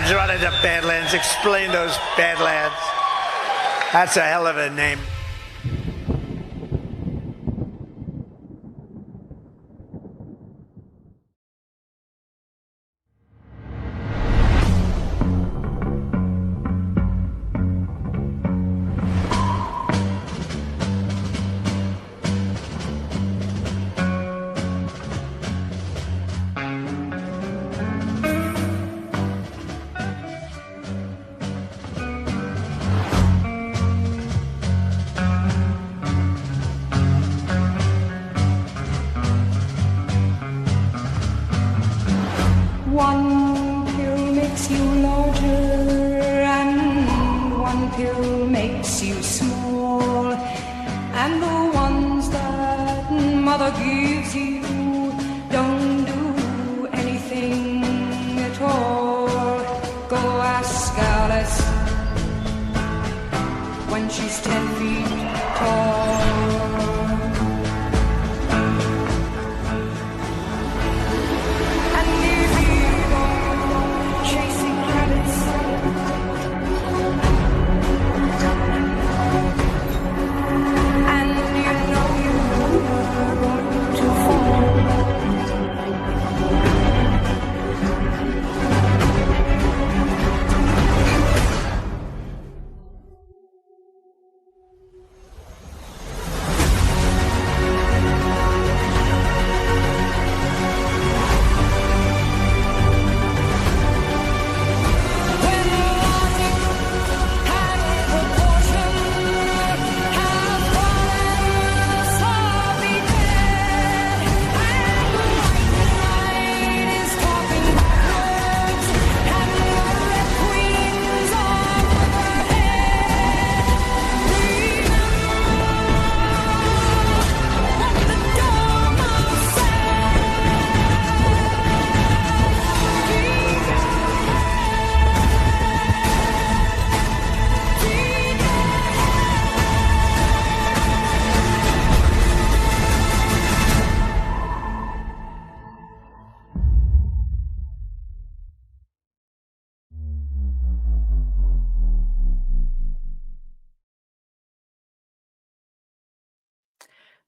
Badlands, run into Badlands, explain those Badlands. That's a hell of a name. One pill makes you larger and one pill makes you small, and the ones that mother gives you don't do anything at all. Go ask Alice when she's 10 feet tall.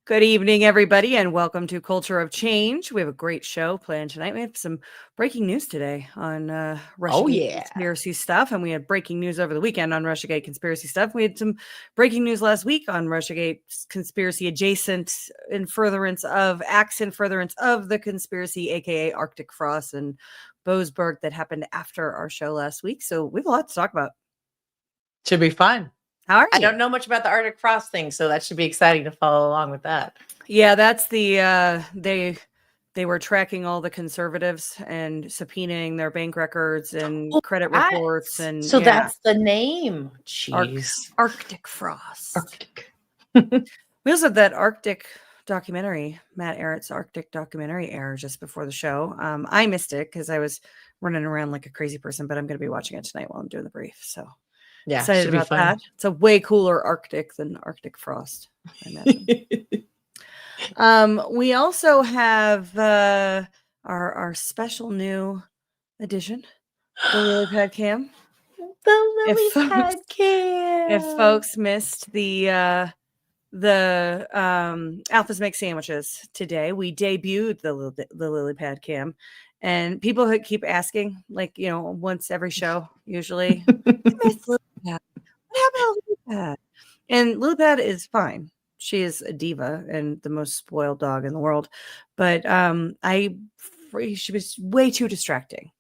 Good evening, everybody, and welcome to Culture of Change. We have a great show planned tonight. We have some breaking news today on Russiagate conspiracy stuff, and we had breaking news over the weekend on Russiagate conspiracy stuff. We had some breaking news last week on Russiagate conspiracy adjacent in furtherance of the conspiracy, aka Arctic Frost and Boasberg, that happened after our show last week. So we have a lot to talk about. Should be fun. How are you? I don't know much about the Arctic Frost thing, so that should be exciting to follow along with that. Yeah, that's the they were tracking all the conservatives and subpoenaing their bank records and credit reports, and so that's the name. Jeez, Arctic Frost. Arctic. We also had that Arctic documentary, Matt Ehret's Arctic documentary air just before the show. I missed it because I was running around like a crazy person, but I'm going to be watching it tonight while I'm doing the brief. So. Yeah, excited about that. It's a way cooler Arctic than Arctic Frost, I imagine. We also have our special new edition, the Lily Pad Cam. The Lily Pad Cam. If folks missed the Alphas Make Sandwiches today, we debuted the Lily Pad Cam. And people who keep asking, like, once every show, usually, what happened to Lily Pad? And Lily Pad is fine. She is a diva and the most spoiled dog in the world. But she was way too distracting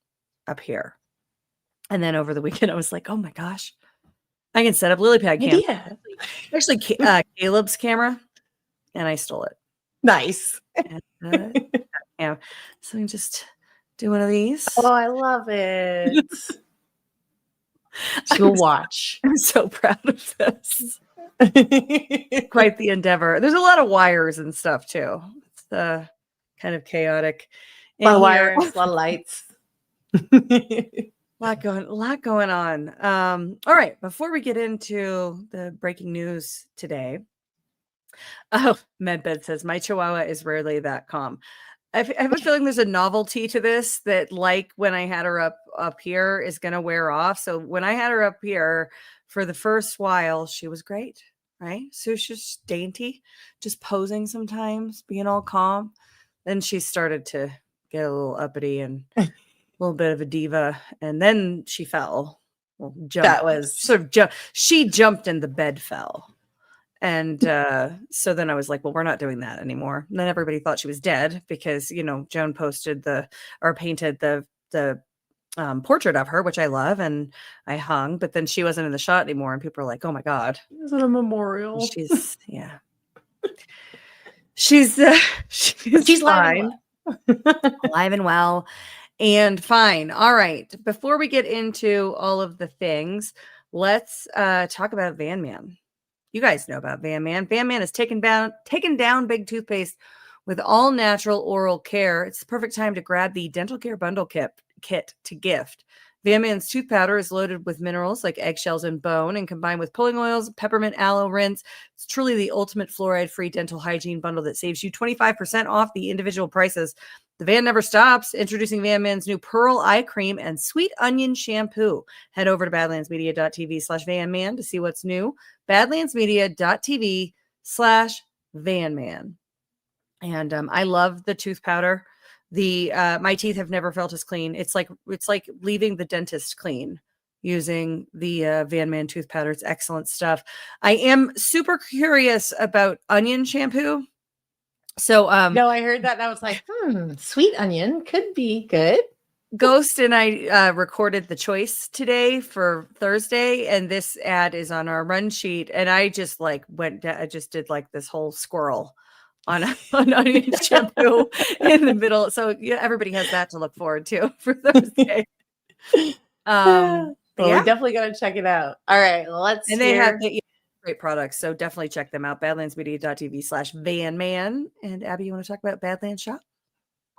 up here. And then over the weekend, I was like, oh my gosh, I can set up Lily Pad Cam. Yeah. Actually, Caleb's camera, and I stole it. Nice. And, yeah. So I'm just do one of these. Oh, I love it. She'll watch. I'm so proud of this. Quite the endeavor. There's a lot of wires and stuff too. It's kind of chaotic. A lot of wires, a lot of lights. A lot going on. All right. Before we get into the breaking news today. Oh, Medbed says my Chihuahua is rarely that calm. I have a feeling there's a novelty to this that, like when I had her up here, is going to wear off. So when I had her up here for the first while, she was great, right? So she's just dainty, just posing sometimes, being all calm. Then she started to get a little uppity and a little bit of a diva, and then she fell. Well, That was she jumped and the bed fell. And so then I was like, well, we're not doing that anymore. And then everybody thought she was dead because, Joan posted painted the portrait of her, which I love, and I hung, but then she wasn't in the shot anymore. And people were like, oh my God. Is it a memorial? She's she's alive alive and well and fine. All right. Before we get into all of the things, let's talk about Van Man. You guys know about Van Man. Van Man has taken down big toothpaste with all natural oral care. It's the perfect time to grab the dental care bundle kit to gift. Van Man's tooth powder is loaded with minerals like eggshells and bone, and combined with pulling oils, peppermint, aloe, rinse. It's truly the ultimate fluoride-free dental hygiene bundle that saves you 25% off the individual prices. The van never stops. Introducing Van Man's new Pearl Eye Cream and Sweet Onion Shampoo. Head over to badlandsmedia.tv/VanMan to see what's new. badlandsmedia.tv/VanMan. And I love the tooth powder. My teeth have never felt as clean. It's like leaving the dentist clean using the Van Man tooth powder. It's excellent stuff. I am super curious about onion shampoo. So no, I heard that and I was like, sweet onion could be good. Ghost and I recorded the choice today for Thursday, and this ad is on our run sheet, and I just did like this whole squirrel on onion shampoo in the middle. So everybody has that to look forward to for Thursday. Well, we definitely got to check it out. All right, let's. And they have great products, so definitely check them out. Badlandsmedia.tv/VanMan. And Abby, you want to talk about Badlands Shop?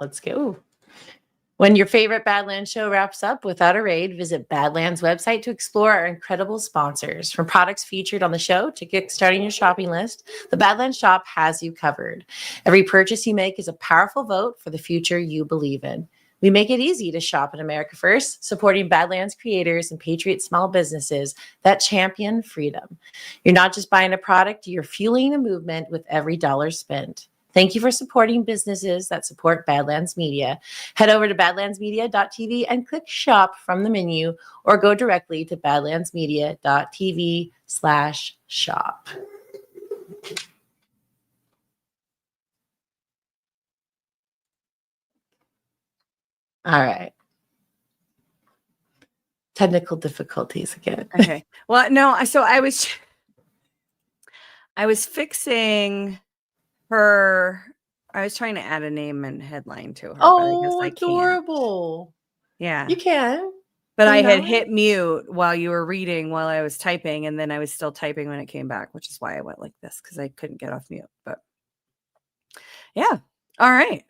Let's go. When your favorite Badlands show wraps up without a raid, visit Badlands website to explore our incredible sponsors. From products featured on the show to kickstarting your shopping list, the Badlands Shop has you covered. Every purchase you make is a powerful vote for the future you believe in. We make it easy to shop in America First, supporting Badlands creators and patriot small businesses that champion freedom. You're not just buying a product, you're fueling a movement with every dollar spent. Thank you for supporting businesses that support Badlands Media. Head over to badlandsmedia.tv and click shop from the menu, or go directly to badlandsmedia.tv/shop. All right. Technical difficulties again. Okay. Well, no, so I was fixing her. I was trying to add a name and headline to her. Oh, adorable. Yeah. You can. But I had hit mute while you were reading while I was typing, and then I was still typing when it came back, which is why I went like this, because I couldn't get off mute. But yeah. All right.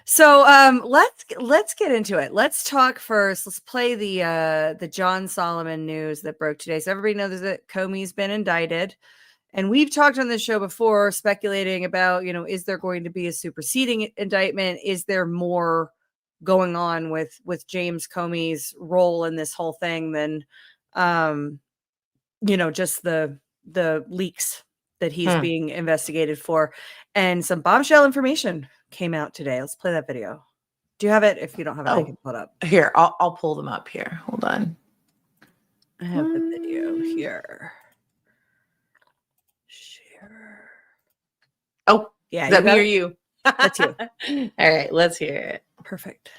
So let's get into it. Let's talk first. Let's play the John Solomon news that broke today. So everybody knows that Comey's been indicted. And we've talked on this show before, speculating about, is there going to be a superseding indictment? Is there more going on with James Comey's role in this whole thing than, just the leaks that he's being investigated for? And some bombshell information came out today. Let's play that video. Do you have it? If you don't have it, I can pull it up. Here, I'll pull them up here. Hold on. I have the video here. Oh, yeah. Is that me or you? That's you. All right, let's hear it. Perfect.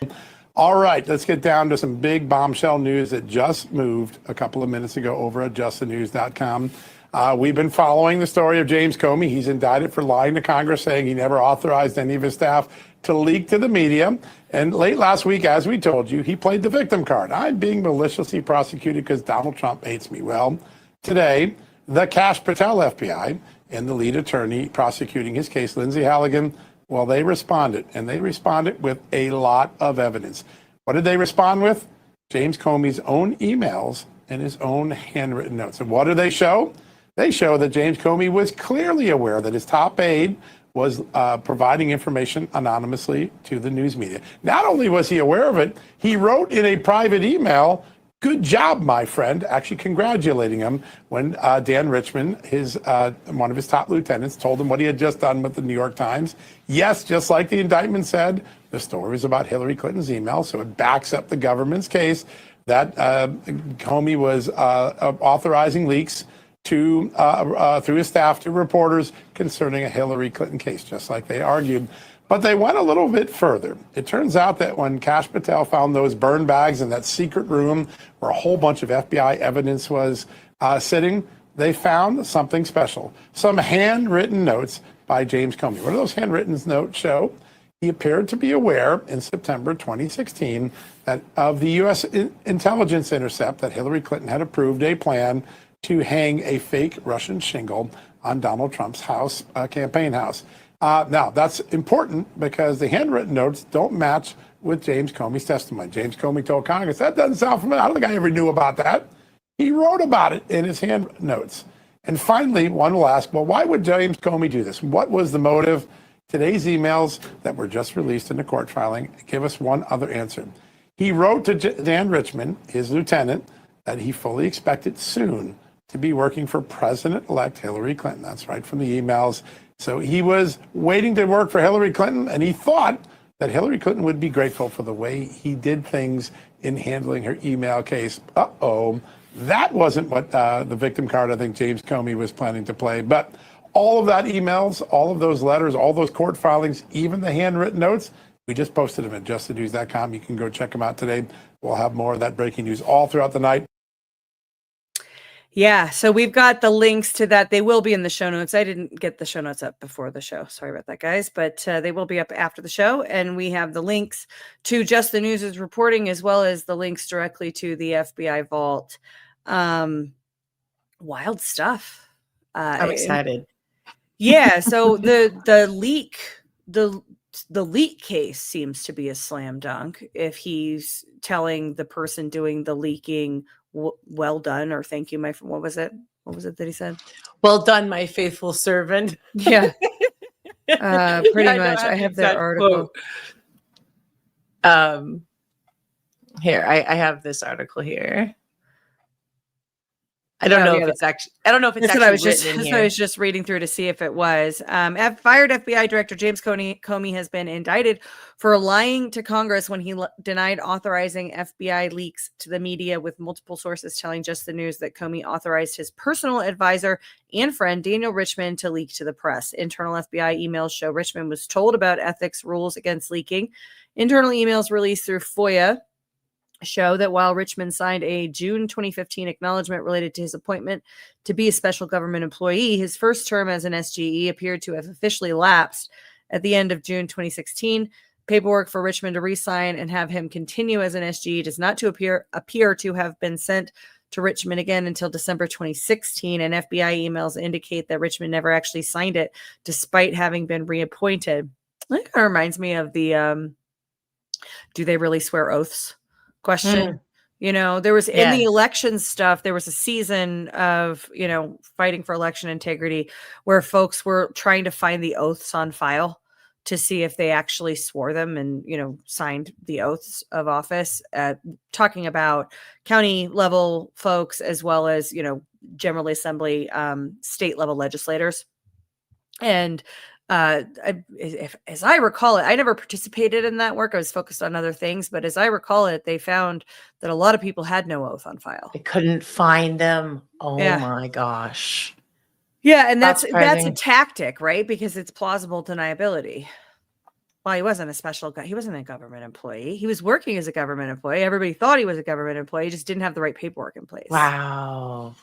All right, let's get down to some big bombshell news that just moved a couple of minutes ago over at justthenews.com. We've been following the story of James Comey. He's indicted for lying to Congress, saying he never authorized any of his staff to leak to the media. And late last week, as we told you, he played the victim card. I'm being maliciously prosecuted because Donald Trump hates me. Well, today, the Kash Patel FBI and the lead attorney prosecuting his case, Lindsay Halligan, well, they responded, and they responded with a lot of evidence. What did they respond with? James Comey's own emails and his own handwritten notes. And what do they show? They show that James Comey was clearly aware that his top aide was providing information anonymously to the news media. Not only was he aware of it, he wrote in a private email, "Good job, my friend," actually congratulating him when Dan Richman, one of his top lieutenants, told him what he had just done with the New York Times. Yes, just like the indictment said, the story was about Hillary Clinton's email, so it backs up the government's case that Comey was authorizing leaks to through his staff to reporters concerning a Hillary Clinton case, just like they argued. But they went a little bit further. It turns out that when Kash Patel found those burn bags in that secret room where a whole bunch of FBI evidence was sitting, they found something special. Some handwritten notes by James Comey. What do those handwritten notes show? He appeared to be aware in September 2016 that of the U.S. intelligence intercept that Hillary Clinton had approved a plan to hang a fake Russian shingle on Donald Trump's house, campaign house. Now, that's important because the handwritten notes don't match with James Comey's testimony. James Comey told Congress, that doesn't sound familiar. I don't think I ever knew about that. He wrote about it in his hand notes. And finally, one will ask, well, why would James Comey do this? What was the motive? Today's emails that were just released in the court filing give us one other answer. He wrote to Dan Richman, his lieutenant, that he fully expected soon to be working for President-elect Hillary Clinton. That's right from the emails. So he was waiting to work for Hillary Clinton, and he thought that Hillary Clinton would be grateful for the way he did things in handling her email case. Uh-oh. That wasn't what the victim card I think James Comey was planning to play. But all of that emails, all of those letters, all those court filings, even the handwritten notes, we just posted them at justthenews.com. You can go check them out today. We'll have more of that breaking news all throughout the night. Yeah, so we've got the links to that. They will be in the show notes. I didn't get the show notes up before the show. Sorry about that, guys. But they will be up after the show. And we have the links to Just the News' reporting, as well as the links directly to the FBI vault. Wild stuff. I'm excited. Yeah, so the leak case seems to be a slam dunk if he's telling the person doing the leaking, well done, or thank you, my friend. What was it that he said? Well done, my faithful servant. Yeah. Pretty much. I have that article. Here, I have this article here. I don't know if it's actually That's what I was written just reading through to see if it was. Fired FBI Director James Comey has been indicted for lying to Congress when he denied authorizing FBI leaks to the media, with multiple sources telling Just the News that Comey authorized his personal advisor and friend Daniel Richman to leak to the press. Internal FBI emails show Richman was told about ethics rules against leaking. Internal emails released through FOIA show that while Richman signed a June 2015 acknowledgement related to his appointment to be a special government employee, his first term as an SGE appeared to have officially lapsed at the end of June 2016. Paperwork for Richman to resign and have him continue as an SGE does not appear to have been sent to Richman again until December 2016, and FBI emails indicate that Richman never actually signed it despite having been reappointed. That kind of reminds me of the do they really swear oaths question. You know, there was in the election stuff, there was a season of, fighting for election integrity where folks were trying to find the oaths on file to see if they actually swore them and, signed the oaths of office, talking about county level folks as well as, General Assembly, state level legislators. And as I recall it, I never participated in that work. I was focused on other things, but as I recall it, they found that a lot of people had no oath on file. They couldn't find them. Oh my gosh. Yeah, and that's a tactic, right? Because it's plausible deniability. Well, he wasn't a special guy. He wasn't a government employee. He was working as a government employee. Everybody thought he was a government employee. He just didn't have the right paperwork in place. Wow.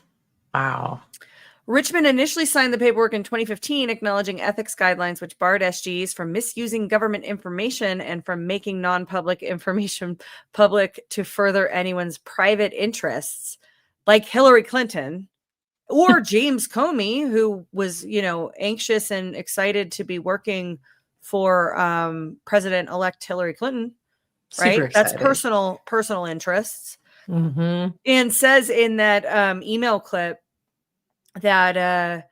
Richman initially signed the paperwork in 2015, acknowledging ethics guidelines which barred SGs from misusing government information and from making non-public information public to further anyone's private interests, like Hillary Clinton or James Comey, who was, anxious and excited to be working for President-elect Hillary Clinton. Right? That's personal interests. Mm-hmm. And says in that email clip that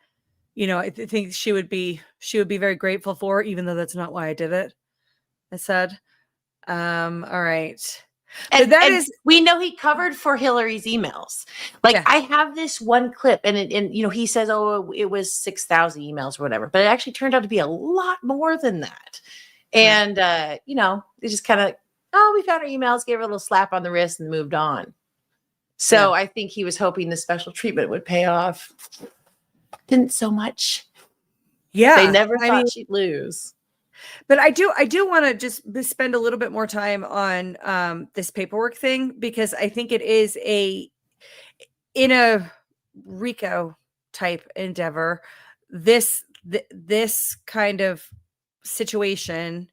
I think she would be very grateful for, even though that's not why I did it. I said, all right. And, that and is- we know he covered for Hillary's emails. Like, Yeah. I have this one clip, and he says, "Oh, it was 6,000 emails or whatever," but it actually turned out to be a lot more than that. And they just kind of, we found our emails, gave her a little slap on the wrist, and moved on. So I think he was hoping the special treatment would pay off. Didn't so much. Yeah. They never thought she'd lose. But I do want to just spend a little bit more time on this paperwork thing, because I think it is in a RICO type endeavor. This kind of situation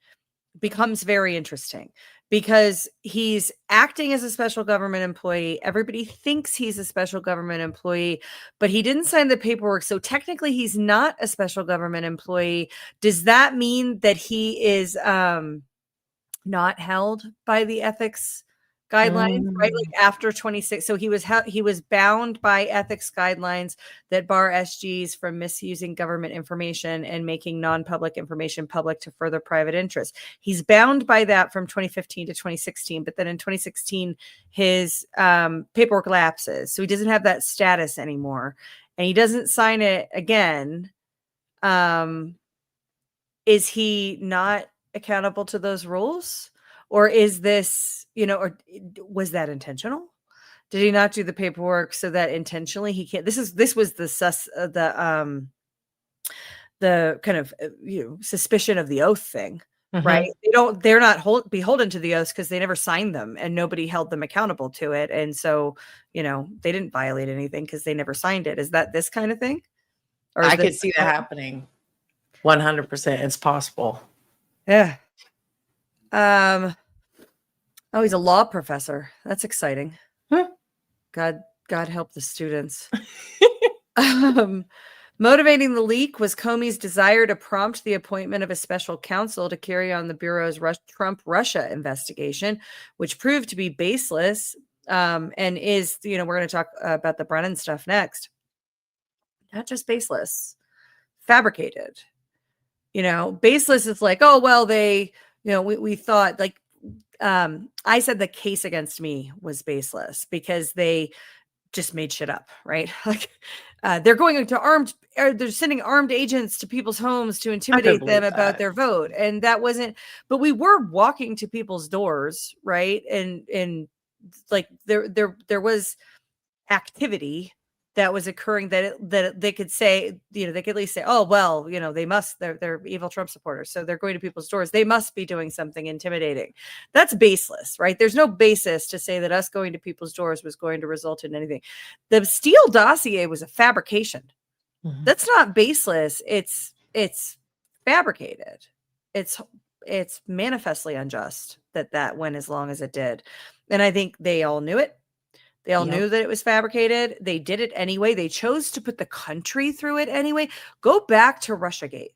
becomes very interesting, because he's acting as a special government employee. Everybody thinks he's a special government employee, but he didn't sign the paperwork. So technically he's not a special government employee. Does that mean that he is not held by the ethics guidelines, right? Like after 26. So he was bound by ethics guidelines that bar SGs from misusing government information and making non-public information public to further private interests. He's bound by that from 2015 to 2016, but then in 2016, his paperwork lapses. So he doesn't have that status anymore, and he doesn't sign it again. Is he not accountable to those rules? Or is this, or was that intentional? Did he not do the paperwork so that intentionally he can't? This was the kind of suspicion of the oath thing, right? They're not beholden to the oaths because they never signed them and nobody held them accountable to it, and so they didn't violate anything because they never signed it. Is that this kind of thing? Or I could see that happening. 100%, it's possible. Yeah. Oh, he's a law professor. That's exciting. Huh? God help the students. Motivating the leak was Comey's desire to prompt the appointment of a special counsel to carry on the Bureau's Trump-Russia investigation, which proved to be baseless. And is, we're going to talk about the Brennan stuff next. Not just baseless, fabricated. Baseless is like, oh, well, they, we thought, like, I said the case against me was baseless because they just made shit up, right? Like, they're going to they're sending armed agents to people's homes to intimidate them about their vote. And that wasn't, but we were walking to people's doors, right? And like there was activity that was occurring that they could say, they could at least say, oh, well, they're evil Trump supporters. So they're going to people's doors. They must be doing something intimidating. That's baseless, right? There's no basis to say that us going to people's doors was going to result in anything. The Steele dossier was a fabrication. Mm-hmm. That's not baseless. It's fabricated. It's manifestly unjust that went as long as it did. And I think they all knew it. They all knew that it was fabricated. They did it anyway. They chose to put the country through it anyway. Go back to Russiagate.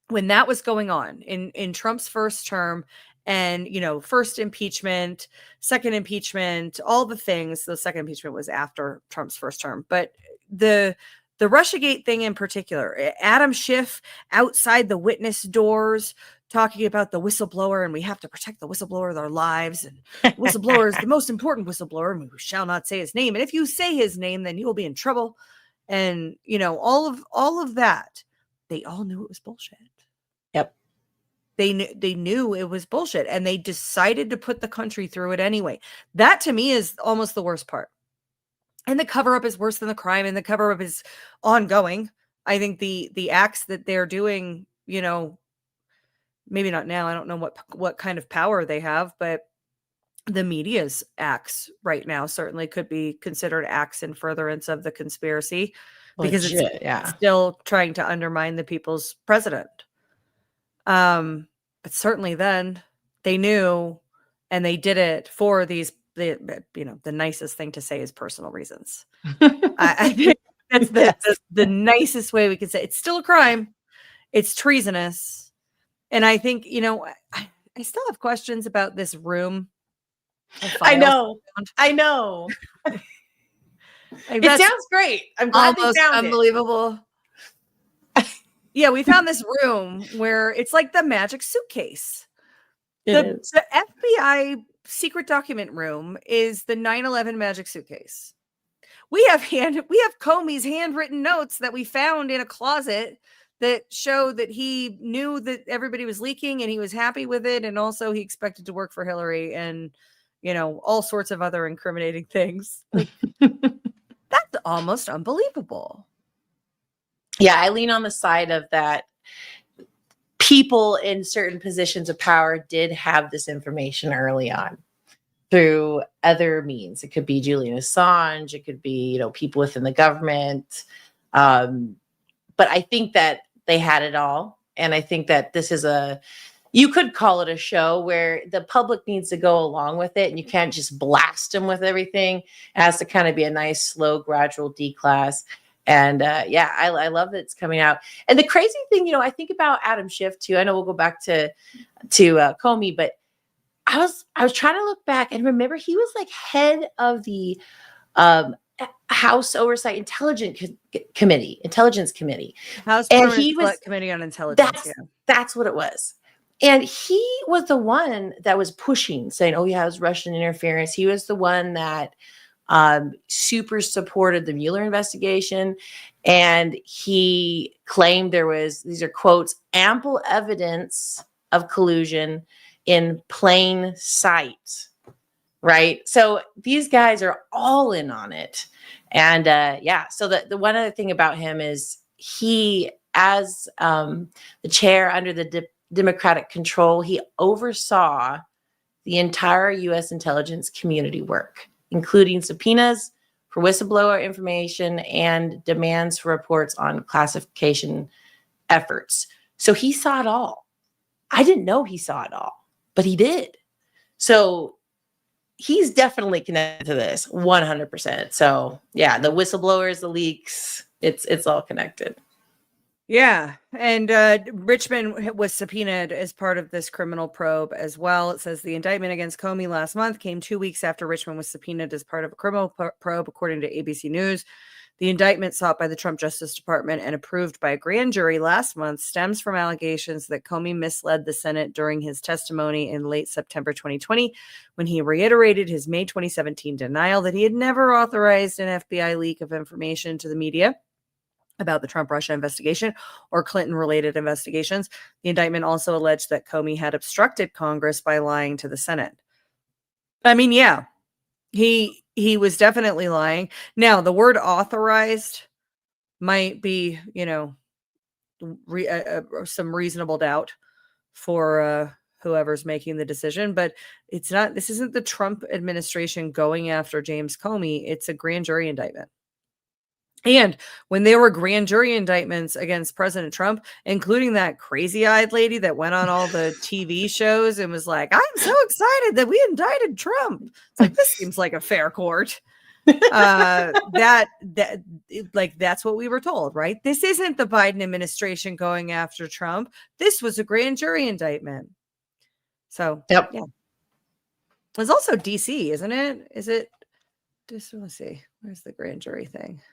When that was going on in Trump's first term, and, first impeachment, second impeachment, all the things. The second impeachment was after Trump's first term. But the Russiagate thing in particular, Adam Schiff outside the witness doors, talking about the whistleblower, and we have to protect the whistleblower, their lives, and whistleblower is the most important whistleblower, and we shall not say his name. And if you say his name, then you will be in trouble. And all of that, they all knew it was bullshit. Yep. They knew it was bullshit, and they decided to put the country through it anyway. That to me is almost the worst part. And the cover-up is worse than the crime, and the cover-up is ongoing. I think the acts that they're doing, maybe not now. I don't know what kind of power they have, but the media's acts right now certainly could be considered acts in furtherance of the conspiracy, because it's still trying to undermine the people's president. But certainly then they knew, and they did it for the nicest thing to say is personal reasons. I think that's the nicest way we could say it. It's still a crime. It's treasonous. And I think, I still have questions about this room. I know. It sounds great. I'm glad they found unbelievable. Yeah, we found this room where it's like the magic suitcase. The FBI secret document room is the 9/11 magic suitcase. We have Comey's handwritten notes that we found in a closet that show that he knew that everybody was leaking and he was happy with it, and also he expected to work for Hillary and all sorts of other incriminating things. Like that's almost unbelievable. Yeah, I lean on the side of that. People in certain positions of power did have this information early on through other means. It could be Julian Assange. It could be, people within the government. But I think that they had it all. And I think that this is you could call it a show where the public needs to go along with it. And you can't just blast them with everything. It has to kind of be a nice, slow, gradual D-class. And I love that it's coming out. And the crazy thing, I think about Adam Schiff too. I know we'll go back to Comey, but I was trying to look back and remember he was like head of the House Oversight Intelligence Committee, House and he was Committee on Intelligence. That's what it was. And he was the one that was pushing, saying, "Oh yeah, it was Russian interference." He was the one that super supported the Mueller investigation. And he claimed there was, these are quotes, ample evidence of collusion in plain sight. Right. So these guys are all in on it. And so the one other thing about him is he, as the chair under the Democratic control, he oversaw the entire U.S. intelligence community work, including subpoenas for whistleblower information and demands for reports on classification efforts. So he saw it all. I didn't know he saw it all, but he did. So he's definitely connected to this 100%. So yeah, the whistleblowers, the leaks, it's all connected. Yeah. And Richmond was subpoenaed as part of this criminal probe as well. It says the indictment against Comey last month came 2 weeks after Richmond was subpoenaed as part of a criminal probe, according to ABC News. The indictment sought by the Trump Justice Department and approved by a grand jury last month stems from allegations that Comey misled the Senate during his testimony in late September 2020, when he reiterated his May 2017 denial that he had never authorized an FBI leak of information to the media about the Trump-Russia investigation or Clinton-related investigations. The indictment also alleged that Comey had obstructed Congress by lying to the Senate. I mean, yeah, he was definitely lying. Now, the word authorized might be, some reasonable doubt for whoever's making the decision, but it's not. This isn't the Trump administration going after James Comey. It's a grand jury indictment. And when there were grand jury indictments against President Trump, including that crazy-eyed lady that went on all the TV shows and was like, "I'm so excited that we indicted Trump." It's like, this seems like a fair court. That's what we were told, right? This isn't the Biden administration going after Trump. This was a grand jury indictment. So, yep. Yeah. It's also DC, isn't it? Is it? Let's see. Where's the grand jury thing?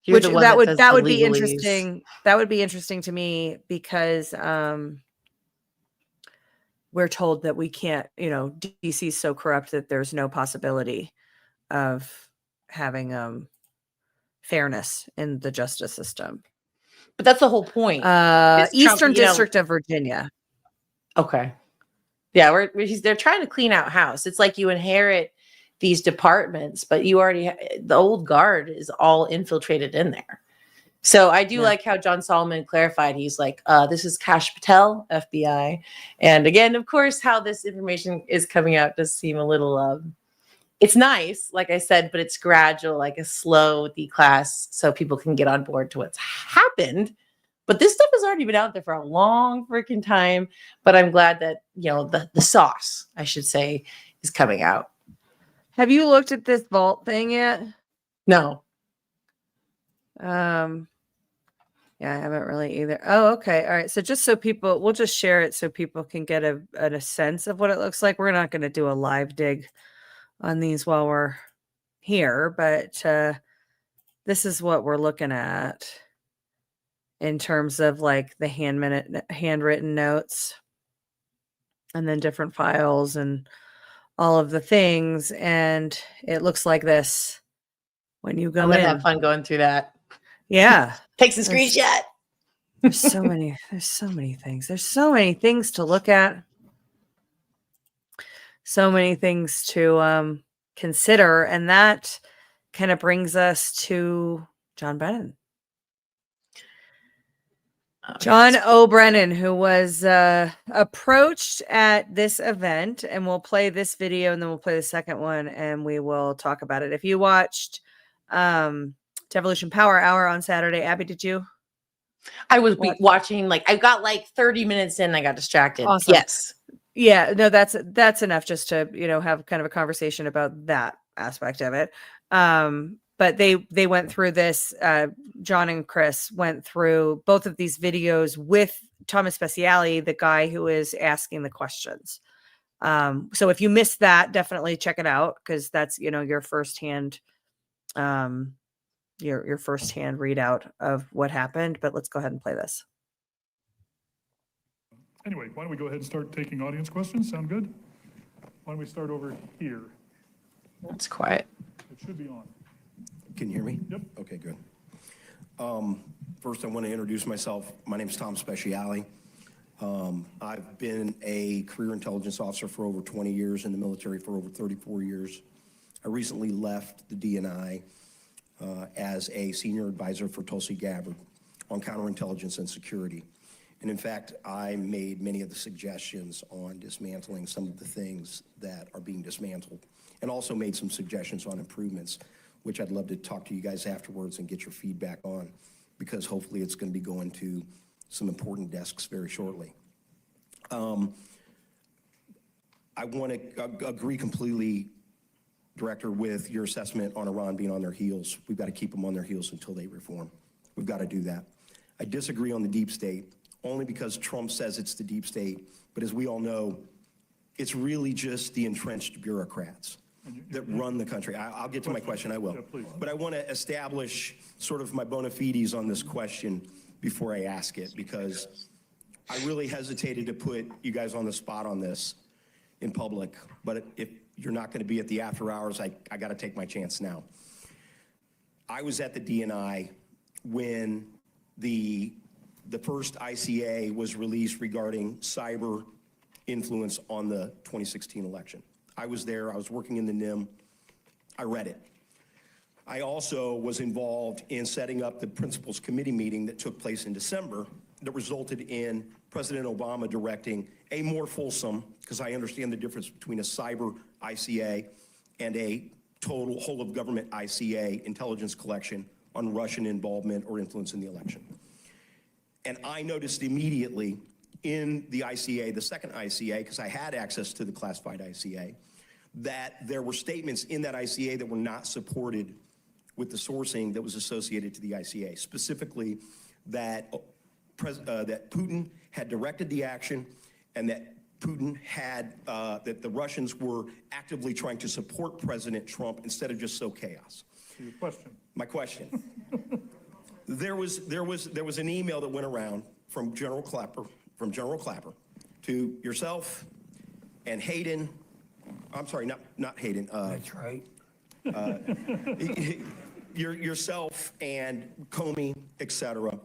Which that would be interesting. That would be interesting to me because we're told that we can't, DC is so corrupt that there's no possibility of having fairness in the justice system. But that's the whole point. Eastern District of Virginia. Okay. Yeah, they're trying to clean out house. It's like you inherit these departments, but you already the old guard is all infiltrated in there. So I do like how John Solomon clarified. He's like, this is Kash Patel, FBI. And again, of course, how this information is coming out does seem a little, it's nice, like I said, but it's gradual, like a slow D-class so people can get on board to what's happened. But this stuff has already been out there for a long freaking time. But I'm glad that, the sauce, I should say, is coming out. Have you looked at this vault thing yet? No. Yeah, I haven't really either. Oh, okay. All right. So just so we'll just share it so people can get a sense of what it looks like. We're not going to do a live dig on these while we're here, but this is what we're looking at. in terms of like the handwritten notes and then different files and all of the things. And it looks like this when you go I'm gonna in. have fun going through that. Yeah. Take some screenshot. There's so many things. There's so many things to look at. So many things to consider. And that kind of brings us to John Brennan. John O'Brennan, who was approached at this event, and we'll play this video and then we'll play the second one and we will talk about it. If you watched Devolution Power Hour on Saturday, Abby, did you? I was watching, like I got like 30 minutes in, I got distracted. Awesome. Yes. Yeah, no, that's enough just to, have kind of a conversation about that aspect of it. But they went through this, John and Chris went through both of these videos with Thomas Speciale, the guy who is asking the questions. So if you missed that, definitely check it out, because that's, your firsthand, your firsthand readout of what happened. But let's go ahead and play this. Anyway, why don't we go ahead and start taking audience questions? Sound good? Why don't we start over here? That's quiet. It should be on. Can you hear me? Yep. Okay, good. First, I want to introduce myself. My name is Tom Speciale. I've been a career intelligence officer for over 20 years, in the military for over 34 years. I recently left the DNI as a senior advisor for Tulsi Gabbard on counterintelligence and security. And in fact, I made many of the suggestions on dismantling some of the things that are being dismantled, and also made some suggestions on improvements, which I'd love to talk to you guys afterwards and get your feedback on, because hopefully it's going to be going to some important desks very shortly. I want to agree completely, Director, with your assessment on Iran being on their heels. We've got to keep them on their heels until they reform. We've got to do that. I disagree on the deep state, only because Trump says it's the deep state, but as we all know, it's really just the entrenched bureaucrats that run the country. I'll get to my question, I will. Yeah, please. But I want to establish sort of my bona fides on this question before I ask it, because I really hesitated to put you guys on the spot on this in public, but if you're not going to be at the after hours, I got to take my chance now. I was at the DNI when the first ICA was released regarding cyber influence on the 2016 election. I was there, I was working in the NIM, I read it. I also was involved in setting up the Principals Committee meeting that took place in December that resulted in President Obama directing a more fulsome, because I understand the difference between a cyber ICA and a total whole of government ICA intelligence collection on Russian involvement or influence in the election. And I noticed immediately in the ICA, the second ICA, because I had access to the classified ICA, that there were statements in that ICA that were not supported with the sourcing that was associated to the ICA, specifically that that Putin had directed the action, and that Putin had, that the Russians were actively trying to support President Trump instead of just sow chaos. Your question. My question. There was an email that went around from General Clapper to yourself and Hayden. I'm sorry, not Hayden. That's right. Yourself and Comey, etc.,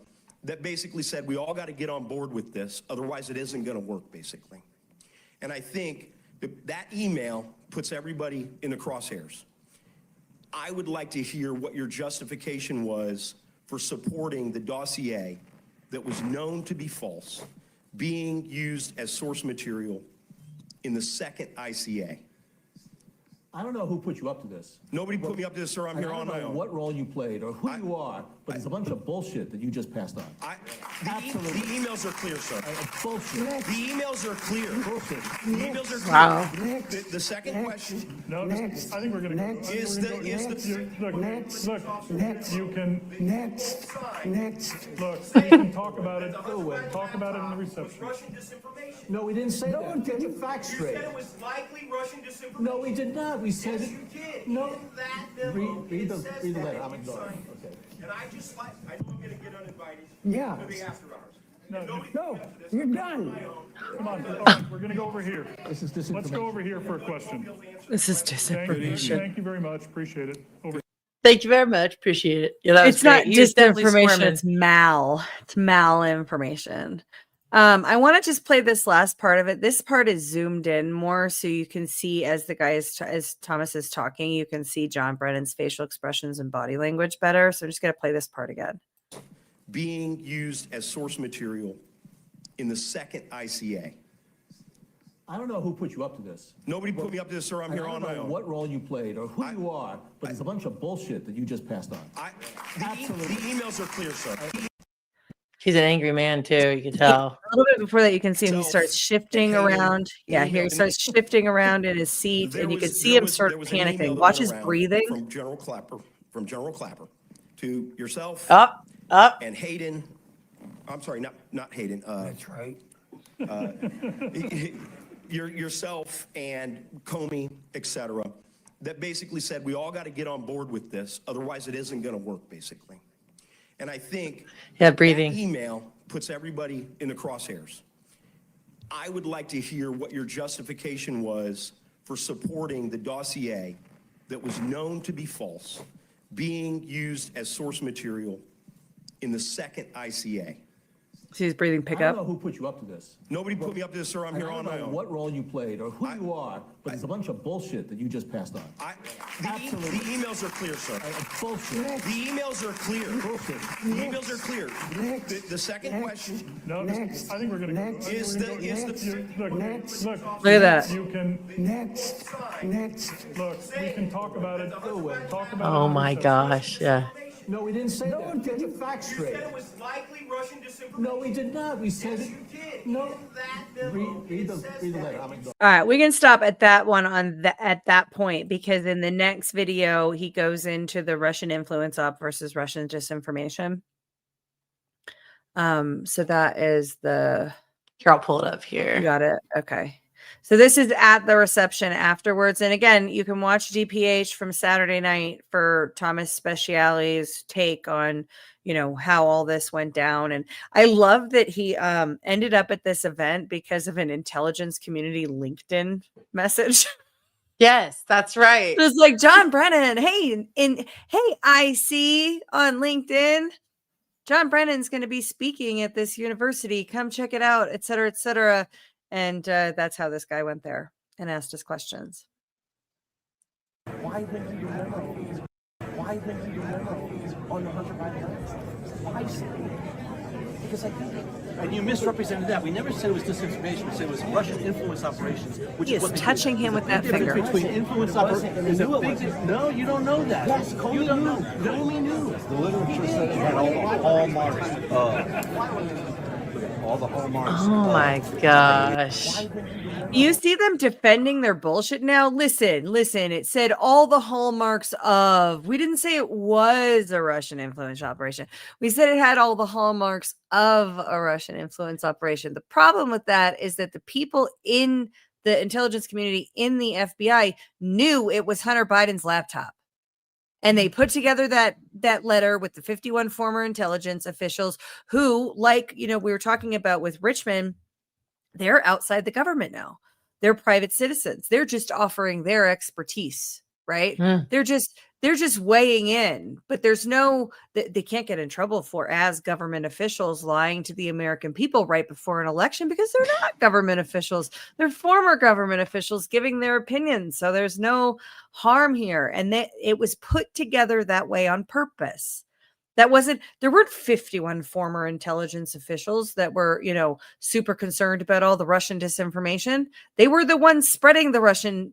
that basically said we all got to get on board with this, otherwise it isn't going to work, basically. And I think that email puts everybody in the crosshairs. I would like to hear what your justification was for supporting the dossier that was known to be false being used as source material in the second ICA. I don't know who put you up to this. Nobody put me up to this, sir. I'm here on my I don't know own. what role you played or who you are, but it's a bunch of bullshit that you just passed on. The emails are clear, sir. Bullshit. The emails are clear. Bullshit. The emails are clear. Wow. The second question No, I think we're going to go. is You can Next. talk about it. Talk about it in the reception. Russian disinformation. No, we didn't say No that. one Get did. your facts You straight. said it was likely Russian disinformation. No, we did not. We said Yes, it. you did. No. In that memo, Read it the says letter. that I'm you ignoring. signed. Okay. And I just like, I know I'm gonna get uninvited. Yeah. To the after hours. No, you're done. Come on, all right, we're gonna go over here. This is Let's disinformation. go over here for a question. This is Thank you very much, appreciate it. Over. Thank you very much. Appreciate it. Yeah, that was It's not great. He was definitely disinformation, squirming. it's malinformation. I want to just play this last part of it. This part is zoomed in more so you can see as the guy is as Thomas is talking, you can see John Brennan's facial expressions and body language better. So I'm just going to play this part again. Being used as source material in the second ICA. I don't know who put you up to this. Nobody put me up to this, sir. I'm I here don't on my know own. what role you played or who you are, but it's a bunch of bullshit that you just passed on. The emails are clear, sir. He's an angry man too. You can tell. A little bit before that, you can see him. He So, starts shifting and around. Yeah, here he starts shifting around in his seat, There and you can was- see there him was- start there was an email panicking. that Watch went his around breathing. From General Clapper to yourself Up. and Hayden. I'm sorry, not Hayden. That's right. Yourself and Comey, et cetera, that basically said we all got to get on board with this, otherwise it isn't going to work, basically. And I think Yeah, that breathing. email puts everybody in the crosshairs. I would like to hear what your justification was for supporting the dossier that was known to be false, being used as source material in the second ICA. See his breathing I pick don't up. know who put you up to this. Nobody put me up to this, sir. I'm I here don't on know my own. what role you played or who you are, but it's a bunch of bullshit that you just passed on. The emails are clear, sir. Bullshit. The emails are clear. Bullshit. The emails are clear. The second question No, Next. I think we're gonna. Next. is the, Look, Next. look. Look at that. You can, Next. look, we can talk about it. Talk about it. Oh in my recess. gosh. Yeah. No, we didn't say No, that. Get the didn't. facts straight. was likely Russian disinformation. No, we did not. We said it. No. Read the letter. I'm All right, we can stop at that one at that point because in the next video he goes into the Russian influence op versus Russian disinformation. So that is the Here, I'll pull it up you here. got it. Okay. So this is at the reception afterwards. And again, you can watch DPH from Saturday night for Thomas Speciale's take on, how all this went down. And I love that he ended up at this event because of an intelligence community LinkedIn message. Yes, that's right. It was like, John Brennan, hey, I see on LinkedIn, John Brennan's going to be speaking at this university. Come check it out, et cetera, et cetera. And that's how this guy went there and asked us questions. Why didn't you do memos? Why didn't you do memos on the Hunter Biden arrest? Why so? Because I think, and you misrepresented that. We never said it was disinformation. We said it was Russian influence operations. Which He is what they touching did. him with There's a that big finger. difference between influence operations. There's a big. No, you don't know that. Yes, you Comey don't knew. know. Comey knew. The literature said it had all the hallmarks. Oh my gosh. You see them defending their bullshit now? Listen. It said all the hallmarks of. We didn't say it was a Russian influence operation. We said it had all the hallmarks of a Russian influence operation. The problem with that is that the people in the intelligence community in the FBI knew it was Hunter Biden's laptop. And they put together that letter with the 51 former intelligence officials who, like, we were talking about with Richmond, they're outside the government now. They're private citizens. They're just offering their expertise, right? They're just weighing in, but there's they can't get in trouble for as government officials lying to the American people right before an election because they're not government officials. They're former government officials giving their opinions. So there's no harm here. And it was put together that way on purpose. There weren't 51 former intelligence officials that were, super concerned about all the Russian disinformation. They were the ones spreading the Russian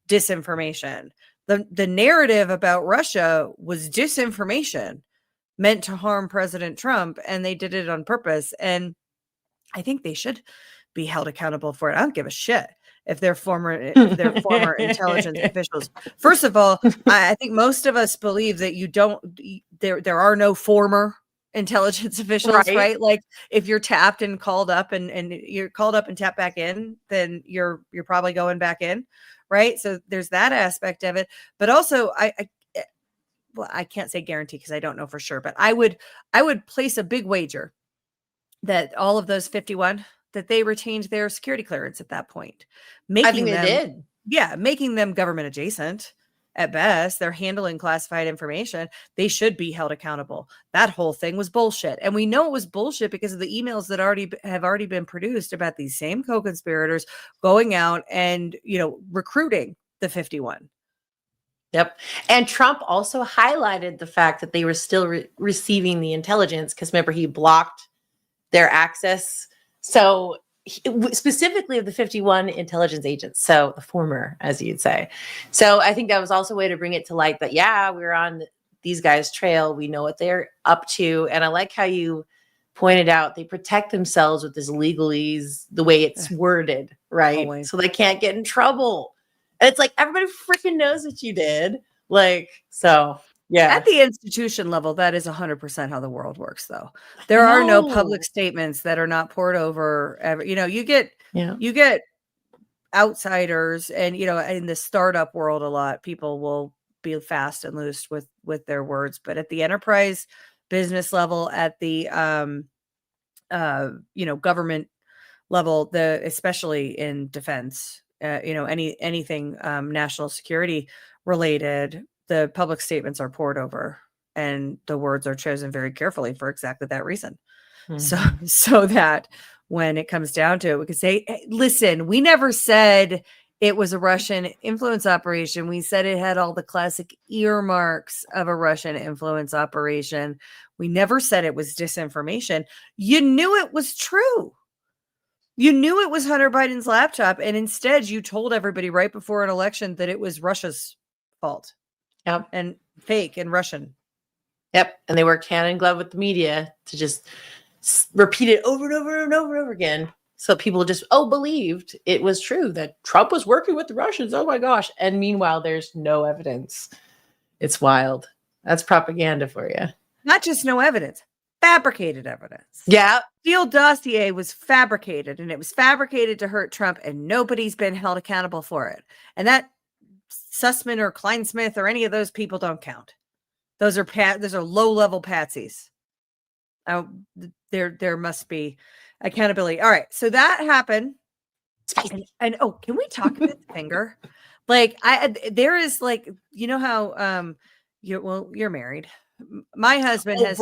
disinformation. The narrative about Russia was disinformation meant to harm President Trump, and they did it on purpose. And I think they should be held accountable for it. I don't give a shit if they're former intelligence officials. First of all, I think most of us believe that there are no former intelligence officials, right? Like if you're tapped and called up and you're called up and tapped back in, then you're probably going back in, right? So there's that aspect of it. But also well, I can't say guarantee because I don't know for sure, but I would place a big wager that all of those 51 that they retained their security clearance at that point, I think they did. Yeah, making them government adjacent at best. They're handling classified information. They should be held accountable. That whole thing was bullshit. And we know it was bullshit because of the emails that have already been produced about these same co-conspirators going out and, recruiting the 51. Yep. And Trump also highlighted the fact that they were still receiving the intelligence because remember, he blocked their access. So specifically of the 51 intelligence agents. So the former, as you'd say. So I think that was also a way to bring it to light that, yeah, we're on these guys' trail. We know what they're up to. And I like how you pointed out they protect themselves with this legalese, the way it's worded, right? Always. So they can't get in trouble. And it's like, everybody freaking knows what you did. Like, so yeah. At the institution level, that is 100% how the world works, though. There are no public statements that are not poured over. You get outsiders, and in the startup world, a lot people will be fast and loose with their words. But at the enterprise business level, at the government level, especially in defense, anything national security related, the public statements are poured over and the words are chosen very carefully for exactly that reason. Mm-hmm. So that when it comes down to it, we can say, hey, listen, we never said it was a Russian influence operation. We said it had all the classic earmarks of a Russian influence operation. We never said it was disinformation. You knew it was true. You knew it was Hunter Biden's laptop. And instead you told everybody right before an election that it was Russia's fault. Yep. And fake and Russian. Yep. And they worked hand in glove with the media to just repeat it over and over and over and over again. So people just, believed it was true that Trump was working with the Russians. Oh my gosh. And meanwhile, there's no evidence. It's wild. That's propaganda for you. Not just no evidence, fabricated evidence. Yeah. Steele dossier was fabricated, and it was fabricated to hurt Trump, and nobody's been held accountable for it. And that Sussman or Kleinsmith or any of those people don't count. Those are low-level patsies. There must be accountability. All right, so that happened. And can we talk about the finger? Like, there is like, how you're married. My husband has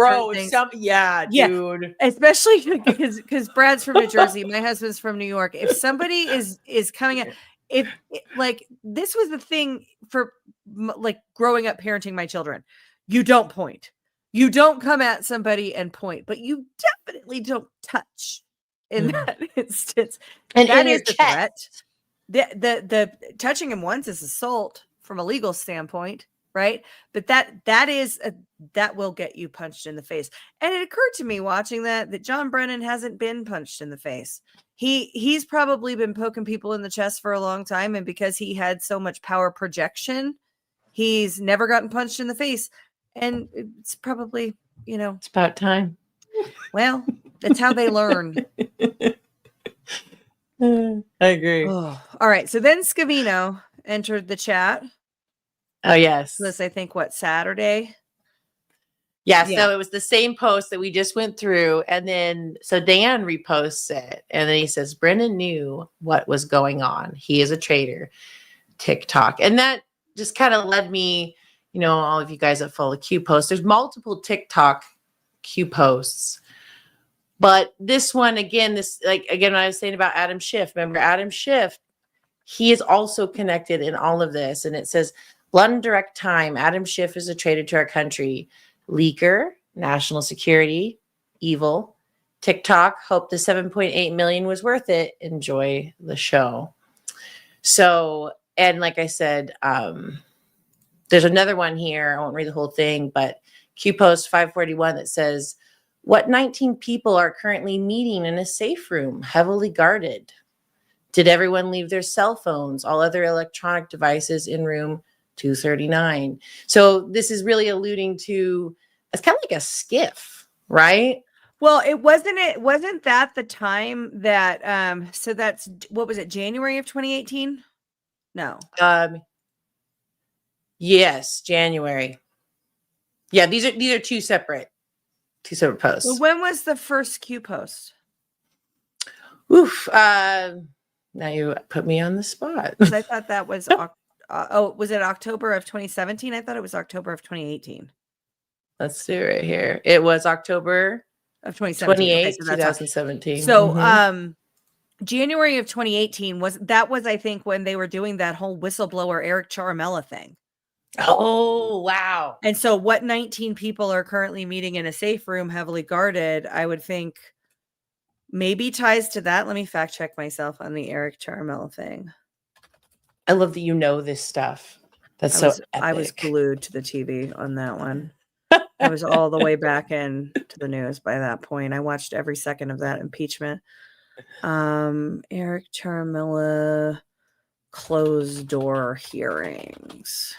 dude. Especially because Brad's from New Jersey, my husband's from New York. If somebody is coming at, this was the thing for like growing up parenting my children, you don't point, you don't come at somebody and point, but you definitely don't touch in that instance. And that in is your a threat. The touching him once is assault from a legal standpoint, right? But that will get you punched in the face. And it occurred to me watching that John Brennan hasn't been punched in the face. He's probably been poking people in the chest for a long time, and because he had so much power projection, he's never gotten punched in the face. And it's probably, it's about time. Well, that's how they learn. I agree. Oh, all right. So then Scavino entered the chat. Oh, yes. This, I think, Saturday? Yeah, so it was the same post that we just went through. And then, so Dan reposts it. And then he says, Brennan knew what was going on. He is a traitor. TikTok. And that just kind of led me, all of you guys that follow Q posts, there's multiple TikTok Q posts. But this one, again, when I was saying about Adam Schiff, remember Adam Schiff, he is also connected in all of this. And it says, blunt and direct time, Adam Schiff is a traitor to our country. Leaker, national security, evil. TikTok, hope the 7.8 million was worth it. Enjoy the show. So, and like I said, there's another one here. I won't read the whole thing, but Q post 541 that says, what 19 people are currently meeting in a safe room, heavily guarded? Did everyone leave their cell phones, all other electronic devices in room 239? So this is really alluding to, it's kind of like a skiff, right? Well, wasn't that the time that so that's, what was it, January of 2018? No. Yes, January. Yeah, these are two separate posts. Well, when was the first Q post? Oof. Now you put me on the spot. 'Cause I thought that was was it October of 2017? I thought it was October of 2018. Let's see right here. It was October Of 2017. 28th, Okay, so that's how- 2017. So, Mhm. January of 2018 was I think when they were doing that whole whistleblower Eric Charamella thing. Oh, wow. And so what 19 people are currently meeting in a safe room heavily guarded, I would think maybe ties to that. Let me fact check myself on the Eric Charamella thing. I love that you know this stuff. That's I was epic. glued to the TV on that one. I was all the way back in to the news by that point. I watched every second of that impeachment. Eric Charamella closed door hearings.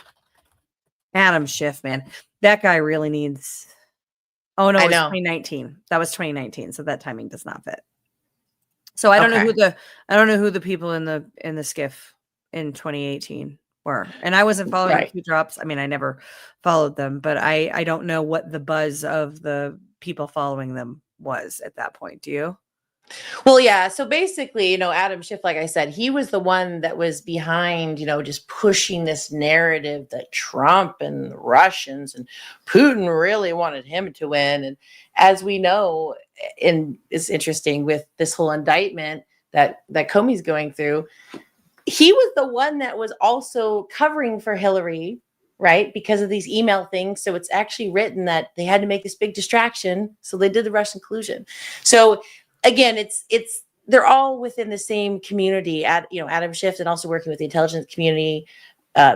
Adam Schiff, man. That guy really needs. Oh no, I it was know. 2019. That was 2019, so that timing does not fit. So I don't know who the people in the skiff in 2018 were. And I wasn't following Right. Q drops. I mean, I never followed them, but I don't know what the buzz of the people following them was at that point. Do you? Well, yeah. So basically, Adam Schiff, like I said, he was the one that was behind, just pushing this narrative that Trump and the Russians and Putin really wanted him to win. And as we know, and it's interesting with this whole indictment that Comey's going through, he was the one that was also covering for Hillary, right? Because of these email things. So it's actually written that they had to make this big distraction. So they did the Russian collusion. So again, they're all within the same community. Adam Schiff, and also working with the intelligence community,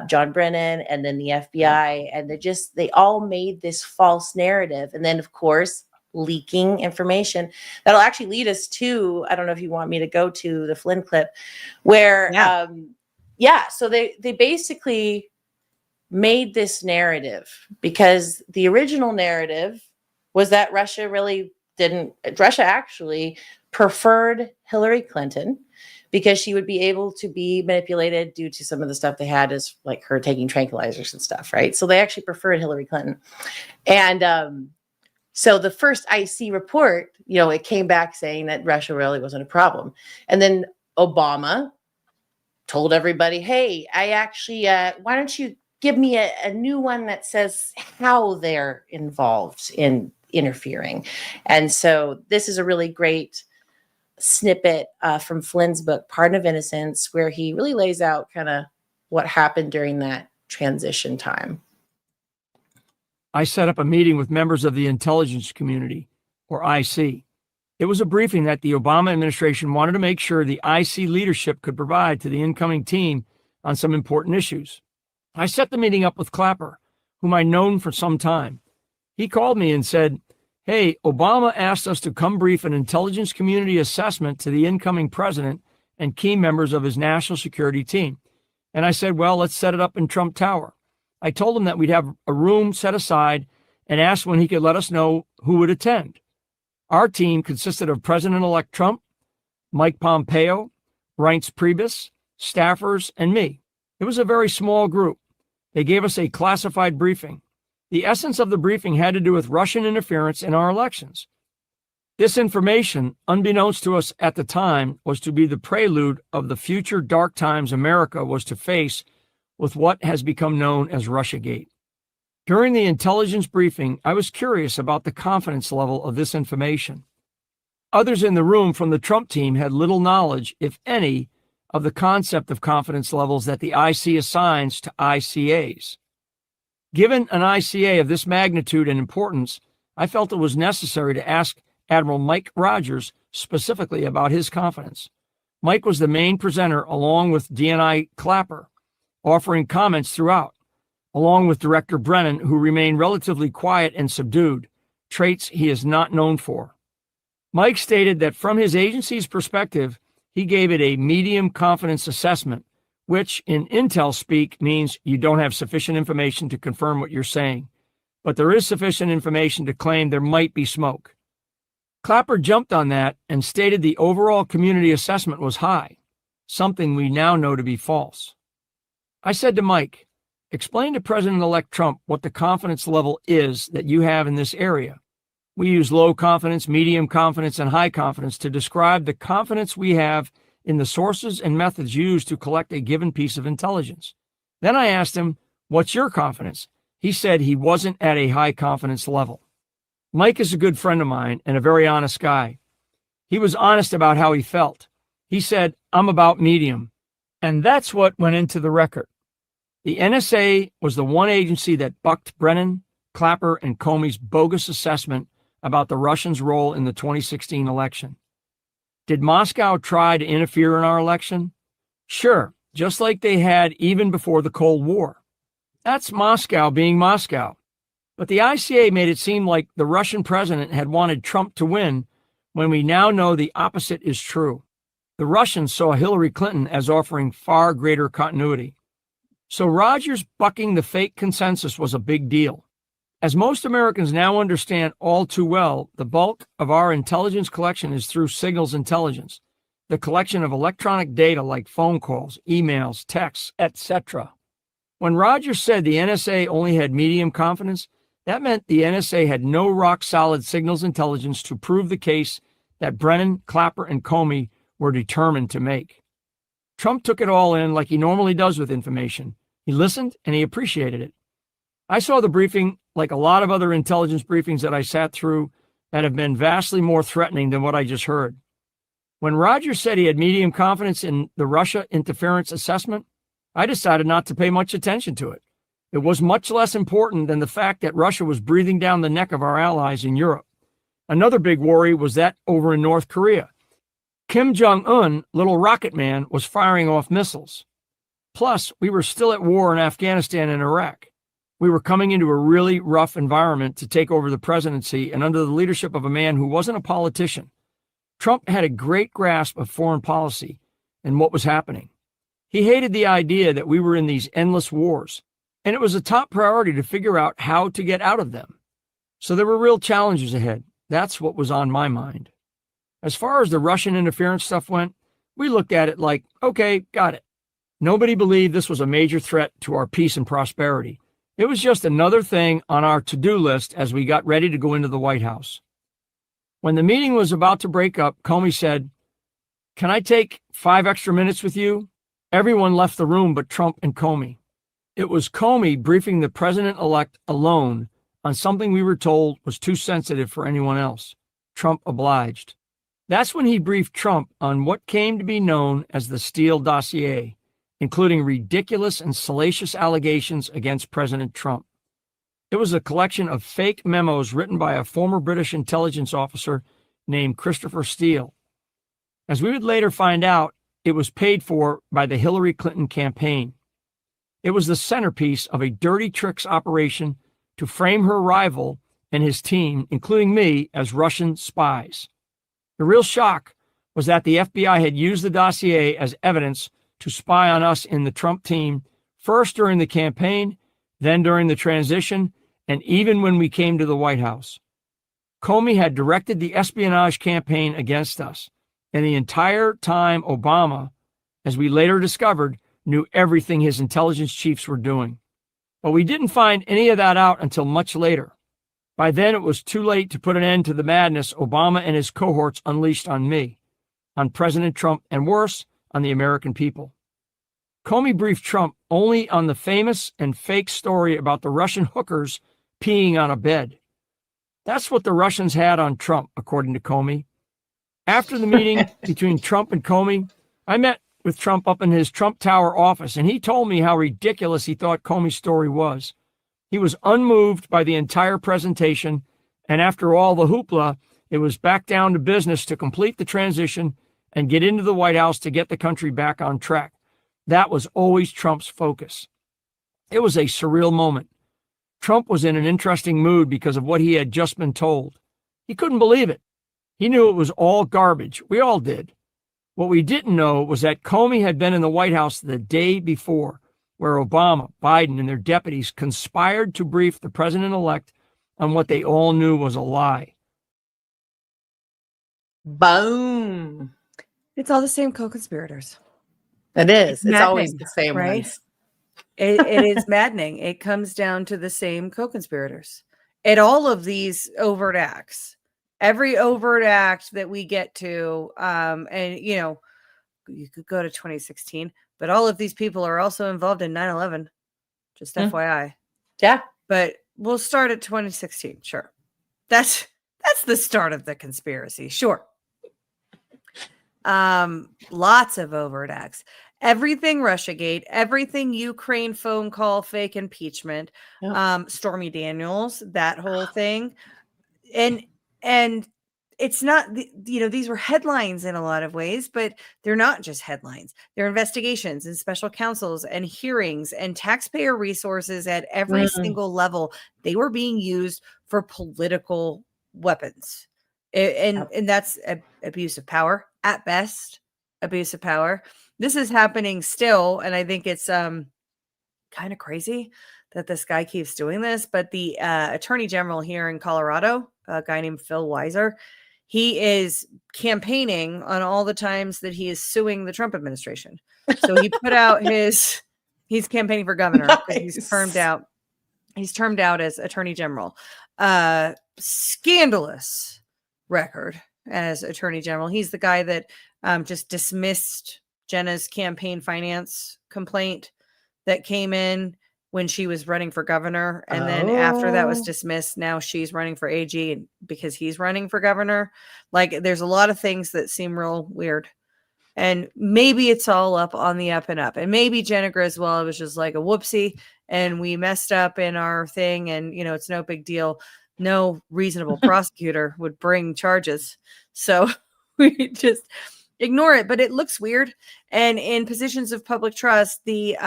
John Brennan, and then the FBI, and they all made this false narrative, and then of course leaking information that'll actually lead us to. I don't know if you want me to go to the Flynn clip, where so they basically made this narrative because the original narrative was that Russia actually preferred Hillary Clinton because she would be able to be manipulated due to some of the stuff they had, as like her taking tranquilizers and stuff, right? So they actually preferred Hillary Clinton. And so the first IC report, it came back saying that Russia really wasn't a problem. And then Obama told everybody, hey, I actually, why don't you give me a new one that says how they're involved in interfering. And so this is a really great snippet from Flynn's book, Pardon of Innocence, where he really lays out kind of what happened during that transition time. I set up a meeting with members of the intelligence community, or IC. It was a briefing that the Obama administration wanted to make sure the IC leadership could provide to the incoming team on some important issues. I set the meeting up with Clapper, whom I'd known for some time. He called me and said, hey, Obama asked us to come brief an intelligence community assessment to the incoming president and key members of his national security team. And I said, well, let's set it up in Trump Tower. I told him that we'd have a room set aside and asked when he could let us know who would attend. Our team consisted of President-elect Trump, Mike Pompeo, Reince Priebus, staffers, and me. It was a very small group. They gave us a classified briefing. The essence of the briefing had to do with Russian interference in our elections. This information, unbeknownst to us at the time, was to be the prelude of the future dark times America was to face with what has become known as Russiagate. During the intelligence briefing, I was curious about the confidence level of this information. Others in the room from the Trump team had little knowledge, if any, of the concept of confidence levels that the IC assigns to ICAs. Given an ICA of this magnitude and importance, I felt it was necessary to ask Admiral Mike Rogers specifically about his confidence. Mike was the main presenter along with DNI Clapper, offering comments throughout, along with Director Brennan, who remained relatively quiet and subdued, traits he is not known for. Mike stated that from his agency's perspective, he gave it a medium confidence assessment, which in intel speak means you don't have sufficient information to confirm what you're saying, but there is sufficient information to claim there might be smoke. Clapper jumped on that and stated the overall community assessment was high, something we now know to be false. I said to Mike, explain to President-elect Trump what the confidence level is that you have in this area. We use low confidence, medium confidence, and high confidence to describe the confidence we have in the sources and methods used to collect a given piece of intelligence. Then I asked him, what's your confidence? He said he wasn't at a high confidence level. Mike is a good friend of mine and a very honest guy. He was honest about how he felt. He said, I'm about medium. And that's what went into the record. The NSA was the one agency that bucked Brennan, Clapper, and Comey's bogus assessment about the Russians' role in the 2016 election. Did Moscow try to interfere in our election? Sure, just like they had even before the Cold War. That's Moscow being Moscow. But the ICA made it seem like the Russian president had wanted Trump to win, when we now know the opposite is true. The Russians saw Hillary Clinton as offering far greater continuity. So Rogers bucking the fake consensus was a big deal. As most Americans now understand all too well, the bulk of our intelligence collection is through signals intelligence, the collection of electronic data like phone calls, emails, texts, etc. When Rogers said the NSA only had medium confidence, that meant the NSA had no rock-solid signals intelligence to prove the case that Brennan, Clapper, and Comey were determined to make. Trump took it all in like he normally does with information. He listened and he appreciated it. I saw the briefing like a lot of other intelligence briefings that I sat through that have been vastly more threatening than what I just heard. When Rogers said he had medium confidence in the Russia interference assessment, I decided not to pay much attention to it. It was much less important than the fact that Russia was breathing down the neck of our allies in Europe. Another big worry was that over in North Korea, Kim Jong-un, little rocket man, was firing off missiles. Plus, we were still at war in Afghanistan and Iraq. We were coming into a really rough environment to take over the presidency and under the leadership of a man who wasn't a politician. Trump had a great grasp of foreign policy and what was happening. He hated the idea that we were in these endless wars, and it was a top priority to figure out how to get out of them. So there were real challenges ahead. That's what was on my mind. As far as the Russian interference stuff went, we looked at it like, okay, got it. Nobody believed this was a major threat to our peace and prosperity. It was just another thing on our to-do list as we got ready to go into the White House. When the meeting was about to break up, Comey said, "Can I take 5 extra minutes with you?" Everyone left the room but Trump and Comey. It was Comey briefing the president-elect alone on something we were told was too sensitive for anyone else. Trump obliged. That's when he briefed Trump on what came to be known as the Steele dossier, including ridiculous and salacious allegations against President Trump. It was a collection of fake memos written by a former British intelligence officer named Christopher Steele. As we would later find out, it was paid for by the Hillary Clinton campaign. It was the centerpiece of a dirty tricks operation to frame her rival and his team, including me, as Russian spies. The real shock was that the FBI had used the dossier as evidence to spy on us in the Trump team, first during the campaign, then during the transition, and even when we came to the White House. Comey had directed the espionage campaign against us, and the entire time Obama, as we later discovered, knew everything his intelligence chiefs were doing. But we didn't find any of that out until much later. By then, it was too late to put an end to the madness Obama and his cohorts unleashed on me, on President Trump, and worse, on the American people. Comey briefed Trump only on the famous and fake story about the Russian hookers peeing on a bed. That's what the Russians had on Trump, according to Comey. After the meeting between Trump and Comey, I met with Trump up in his Trump Tower office, and he told me how ridiculous he thought Comey's story was. He was unmoved by the entire presentation, and after all the hoopla, it was back down to business to complete the transition and get into the White House to get the country back on track. That was always Trump's focus. It was a surreal moment. Trump was in an interesting mood because of what he had just been told. He couldn't believe it. He knew it was all garbage. We all did. What we didn't know was that Comey had been in the White House the day before, where Obama, Biden, and their deputies conspired to brief the president-elect on what they all knew was a lie. Boom. It's all the same co-conspirators. It is. It's Maddening, always the same right? ones. It is maddening. It comes down to the same co-conspirators at all of these overt acts. Every overt act that we get to, and you could go to 2016, but all of these people are also involved in 9/11. Just FYI. Yeah. But we'll start at 2016. Sure. That's the start of the conspiracy. Sure. Lots of overt acts. Everything Russiagate, everything Ukraine phone call, fake impeachment, Stormy Daniels, that whole thing. And it's not, these were headlines in a lot of ways, but they're not just headlines. They're investigations and special counsels and hearings and taxpayer resources at every single level. They were being used for political weapons. And that's abuse of power at best, abuse of power. This is happening still. And I think it's kind of crazy that this guy keeps doing this. But the attorney general here in Colorado, a guy named Phil Weiser, he is campaigning on all the times that he is suing the Trump administration. So he put out he's campaigning for governor. Nice. He's termed out as attorney general. Scandalous record as attorney general. He's the guy that just dismissed Jenna's campaign finance complaint that came in when she was running for governor. And then after that was dismissed, now she's running for AG because he's running for governor. Like, there's a lot of things that seem real weird. And maybe it's all up on the up and up. And maybe Jenna Griswold was just like a whoopsie and we messed up in our thing. And, it's no big deal. No reasonable prosecutor would bring charges. So we just ignore it. But it looks weird. And in positions of public trust, the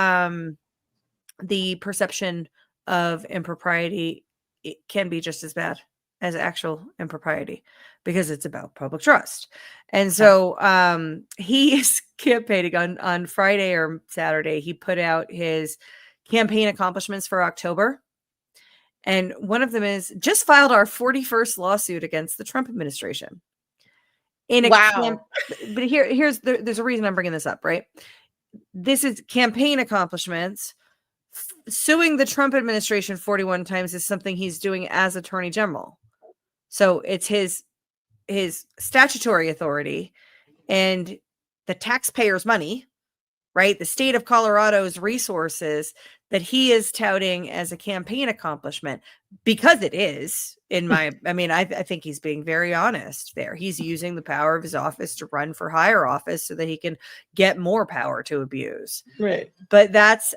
perception of impropriety, it can be just as bad as actual impropriety because it's about public trust. And so he is campaigning on Friday or Saturday. He put out his campaign accomplishments for October. And one of them is just filed our 41st lawsuit against the Trump administration. But there's a reason I'm bringing this up, right? This is campaign accomplishments. Suing the Trump administration 41 times is something he's doing as attorney general. So it's his statutory authority and the taxpayers' money, right? The state of Colorado's resources that he is touting as a campaign accomplishment, because it is, I think he's being very honest there. He's using the power of his office to run for higher office so that he can get more power to abuse. Right. But that's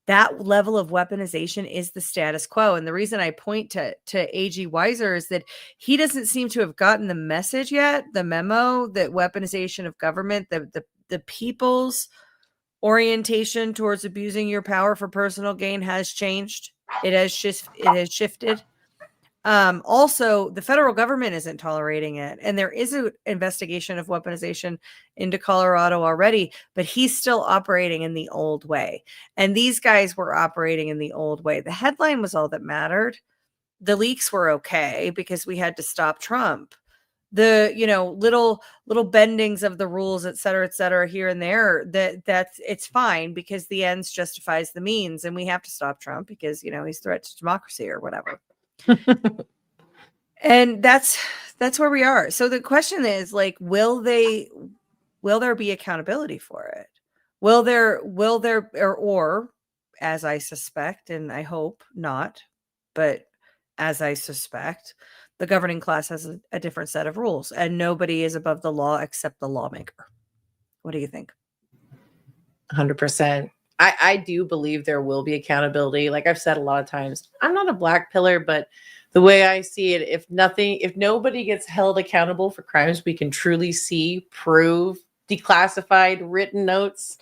that level of weaponization is the status quo. And the reason I point to AG Weiser is that he doesn't seem to have gotten the message yet, the memo that weaponization of government, the people's orientation towards abusing your power for personal gain has changed. It has shifted. Also, the federal government isn't tolerating it. And there is an investigation of weaponization into Colorado already, but he's still operating in the old way. And these guys were operating in the old way. The headline was all that mattered. The leaks were okay because we had to stop Trump. The, little bendings of the rules, et cetera, here and there, that's it's fine because the ends justifies the means. And we have to stop Trump because, he's a threat to democracy or whatever. And that's where we are. So the question is, like, will there be accountability for it? Will there or as I suspect, and I hope not, but as I suspect, the governing class has a different set of rules and nobody is above the law except the lawmaker. What do you think? 100%. I do believe there will be accountability. Like I've said a lot of times, I'm not a black pillar, but the way I see it, if nobody gets held accountable for crimes we can truly see, prove, declassified, written notes,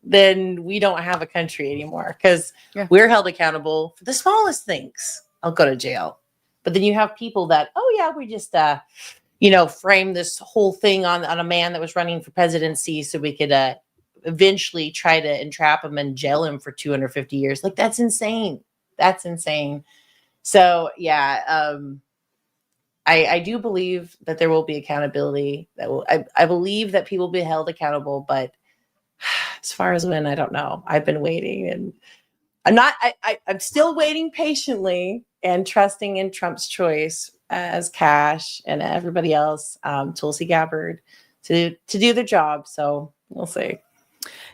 then we don't have a country anymore because we're held accountable for the smallest things. I'll go to jail. But then you have people that, we just, frame this whole thing on a man that was running for presidency so we could eventually try to entrap him and jail him for 250 years. Like, that's insane. That's insane. So, I do believe that there will be accountability. I believe that people will be held accountable, but As far as when, I don't know. I've been waiting, and I'm still waiting patiently and trusting in Trump's choice as Cash and everybody else, Tulsi Gabbard, to do their job. So we'll see.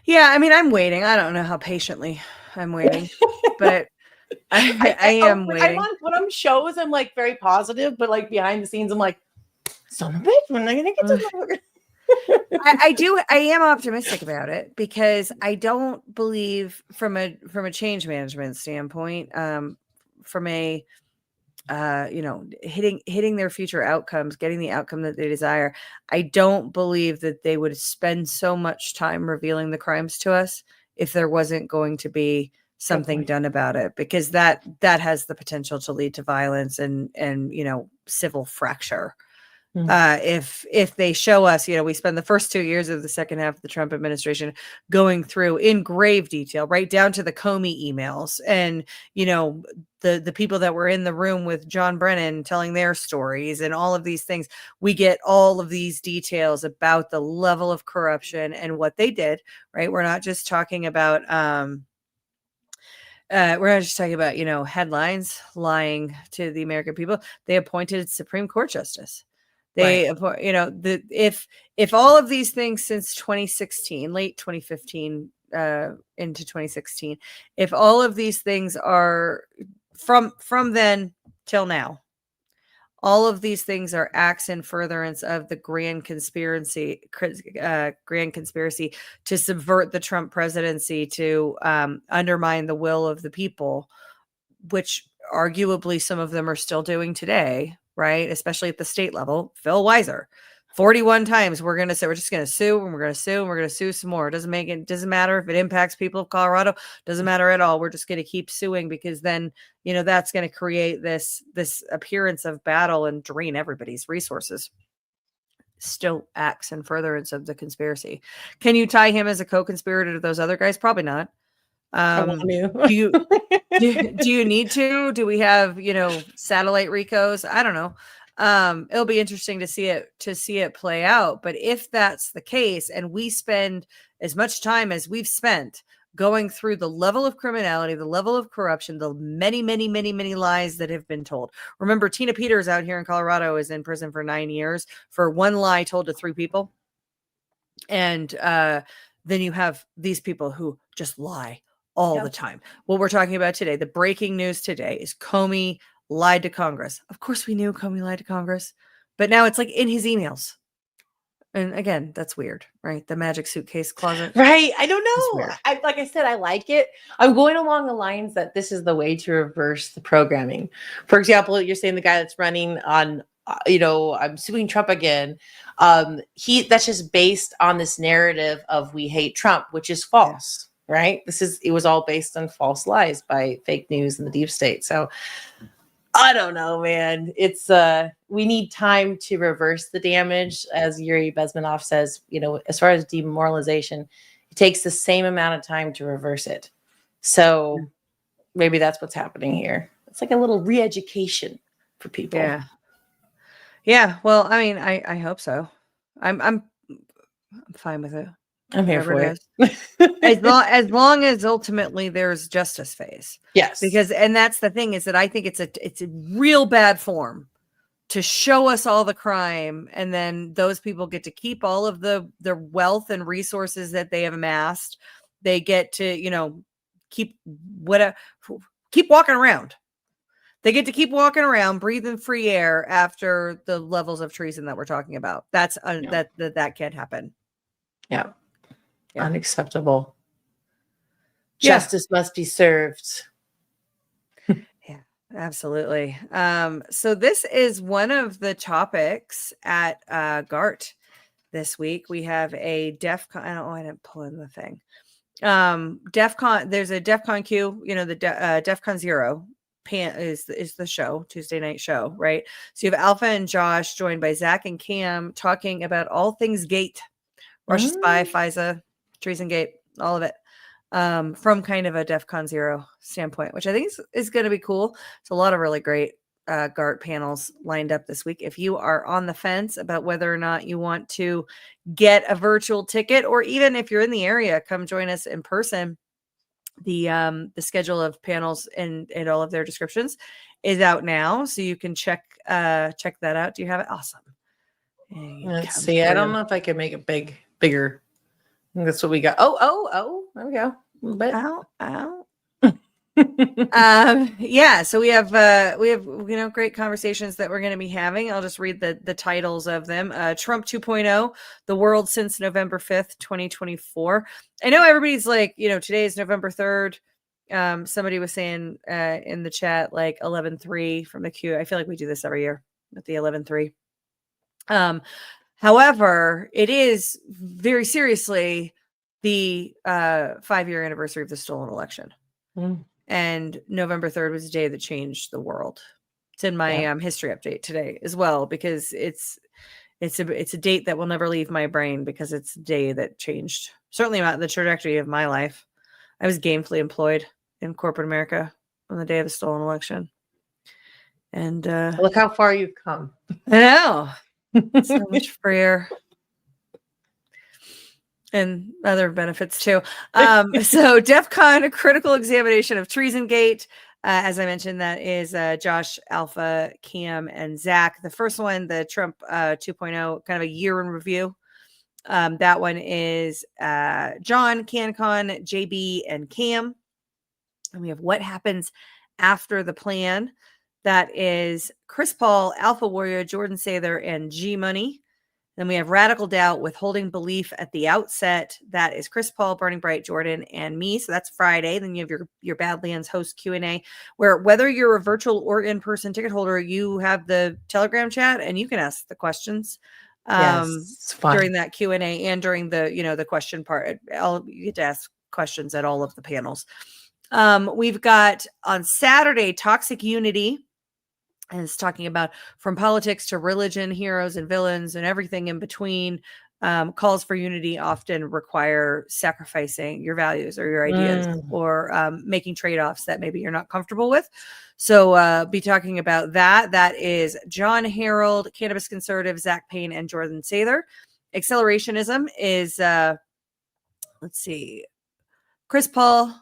Yeah, I mean, I'm waiting. I don't know how patiently I'm waiting, but I am waiting. When I'm shows, I'm like very positive, but like behind the scenes, I'm like, son of a bitch, when are they gonna get to I am optimistic about it because I don't believe from a change management standpoint, from a hitting their future outcomes, getting the outcome that they desire. I don't believe that they would spend so much time revealing the crimes to us if there wasn't going to be something done about it, because that has the potential to lead to violence and civil fracture. If they show us, we spend the first 2 years of the second half of the Trump administration going through in grave detail, right down to the Comey emails and, the people that were in the room with John Brennan telling their stories and all of these things. We get all of these details about the level of corruption and what they did, right? We're not just talking about, headlines lying to the American people. They appointed Supreme Court justice. They, if all of these things since 2016, late 2015, into 2016, if all of these things are from then till now, all of these things are acts in furtherance of the grand conspiracy to subvert the Trump presidency, to undermine the will of the people, which arguably some of them are still doing today, right? Especially at the state level. Phil Weiser, 41 times we're just going to sue, and we're going to sue, and we're going to sue some more. Doesn't matter if it impacts people of Colorado. Doesn't matter at all. We're just going to keep suing, because then, that's going to create this appearance of battle and drain everybody's resources. Still acts in furtherance of the conspiracy. Can you tie him as a co-conspirator to those other guys? Probably not. Do you need to? Do we have, satellite Ricos? I don't know. It'll be interesting to see it play out. But if that's the case, and we spend as much time as we've spent going through the level of criminality, the level of corruption, the many, many, many, many lies that have been told. Remember, Tina Peters out here in Colorado is in prison for 9 years for one lie told to 3 people. And then you have these people who just lie all the time. What we're talking about today, the breaking news today, is Comey lied to Congress. Of course we knew Comey lied to Congress, but now it's like in his emails. And again, that's weird, right? The magic suitcase closet. Right. I don't know. Like I said, I like it. I'm going along the lines that this is the way to reverse the programming. For example, you're saying the guy that's running on, I'm suing Trump again. That's just based on this narrative of we hate Trump, which is false. Right. It was all based on false lies by fake news and the deep state. So I don't know, man. It's we need time to reverse the damage. As Yuri Bezmenov says, as far as demoralization, it takes the same amount of time to reverse it. So maybe that's what's happening here. It's like a little re-education for people. Yeah. Yeah. Well, I mean, I hope so. I'm fine with it. I'm here for it. as long as ultimately there's justice phase. Yes. And that's the thing, is that I think it's a real bad form to show us all the crime, and then those people get to keep all of the wealth and resources that they have amassed. They get to, keep walking around. They get to keep walking around, breathing free air after the levels of treason that we're talking about. That's that can't happen. Yeah. Unacceptable. Justice must be served. Yeah, absolutely. So this is one of the topics at GART this week. We have a DEF CON. I didn't pull in the thing. DEF CON. There's a DEF CON Q. The DEF CON 0 is the show, Tuesday night show, right? So you have Alpha and Josh joined by Zach and Cam talking about all things Gate, Russia spy, FISA, treason gate, all of it, from kind of a DEF CON 0 standpoint, which I think is going to be cool. It's a lot of really great GART panels lined up this week. If you are on the fence about whether or not you want to get a virtual ticket, or even if you're in the area, come join us in person. The schedule of panels and all of their descriptions is out now, so you can check that out. Do you have it? Awesome. Let's see. I don't know if I can make it bigger. I think that's what we got. Oh, there we go. A little bit. Ow. Yeah, so we have great conversations that we're going to be having. I'll just read the titles of them. Trump 2.0, the world since November 5th, 2024. I know everybody's like, today is November 3rd. Somebody was saying in the chat like 11/3 from the Q. I feel like we do this every year with the 11/3. However, it is very seriously the 5-year anniversary of the stolen election. And November 3rd was a day that changed the world. It's in my history update today as well, because it's a date that will never leave my brain, because it's a day that changed certainly the trajectory of my life. I was gainfully employed in corporate America on the day of the stolen election. And look how far you've come. I know. So much freer. And other benefits too. So DEF CON, a critical examination of Treasongate. As I mentioned, that is Josh, Alpha, Cam, and Zach. The first one, the Trump 2.0, kind of a year in review. That one is John, CanCon, JB, and Cam. And we have what happens after the plan. That is Chris Paul, Alpha Warrior, Jordan Sather, and G Money. Then we have Radical Doubt, Withholding Belief at the Outset. That is Chris Paul, Burning Bright, Jordan, and me. So that's Friday. Then you have your Badlands host Q&A, where whether you're a virtual or in-person ticket holder, you have the Telegram chat and you can ask the questions It's fun. during that Q&A and during the question part. You get to ask questions at all of the panels. We've got on Saturday, Toxic Unity. And it's talking about from politics to religion, heroes and villains, and everything in between. Calls for unity often require sacrificing your values or your ideas or making trade-offs that maybe you're not comfortable with. So be talking about that. That is John Harold, Cannabis Conservative, Zach Payne, and Jordan Sather. Accelerationism is, let's see, Chris Paul.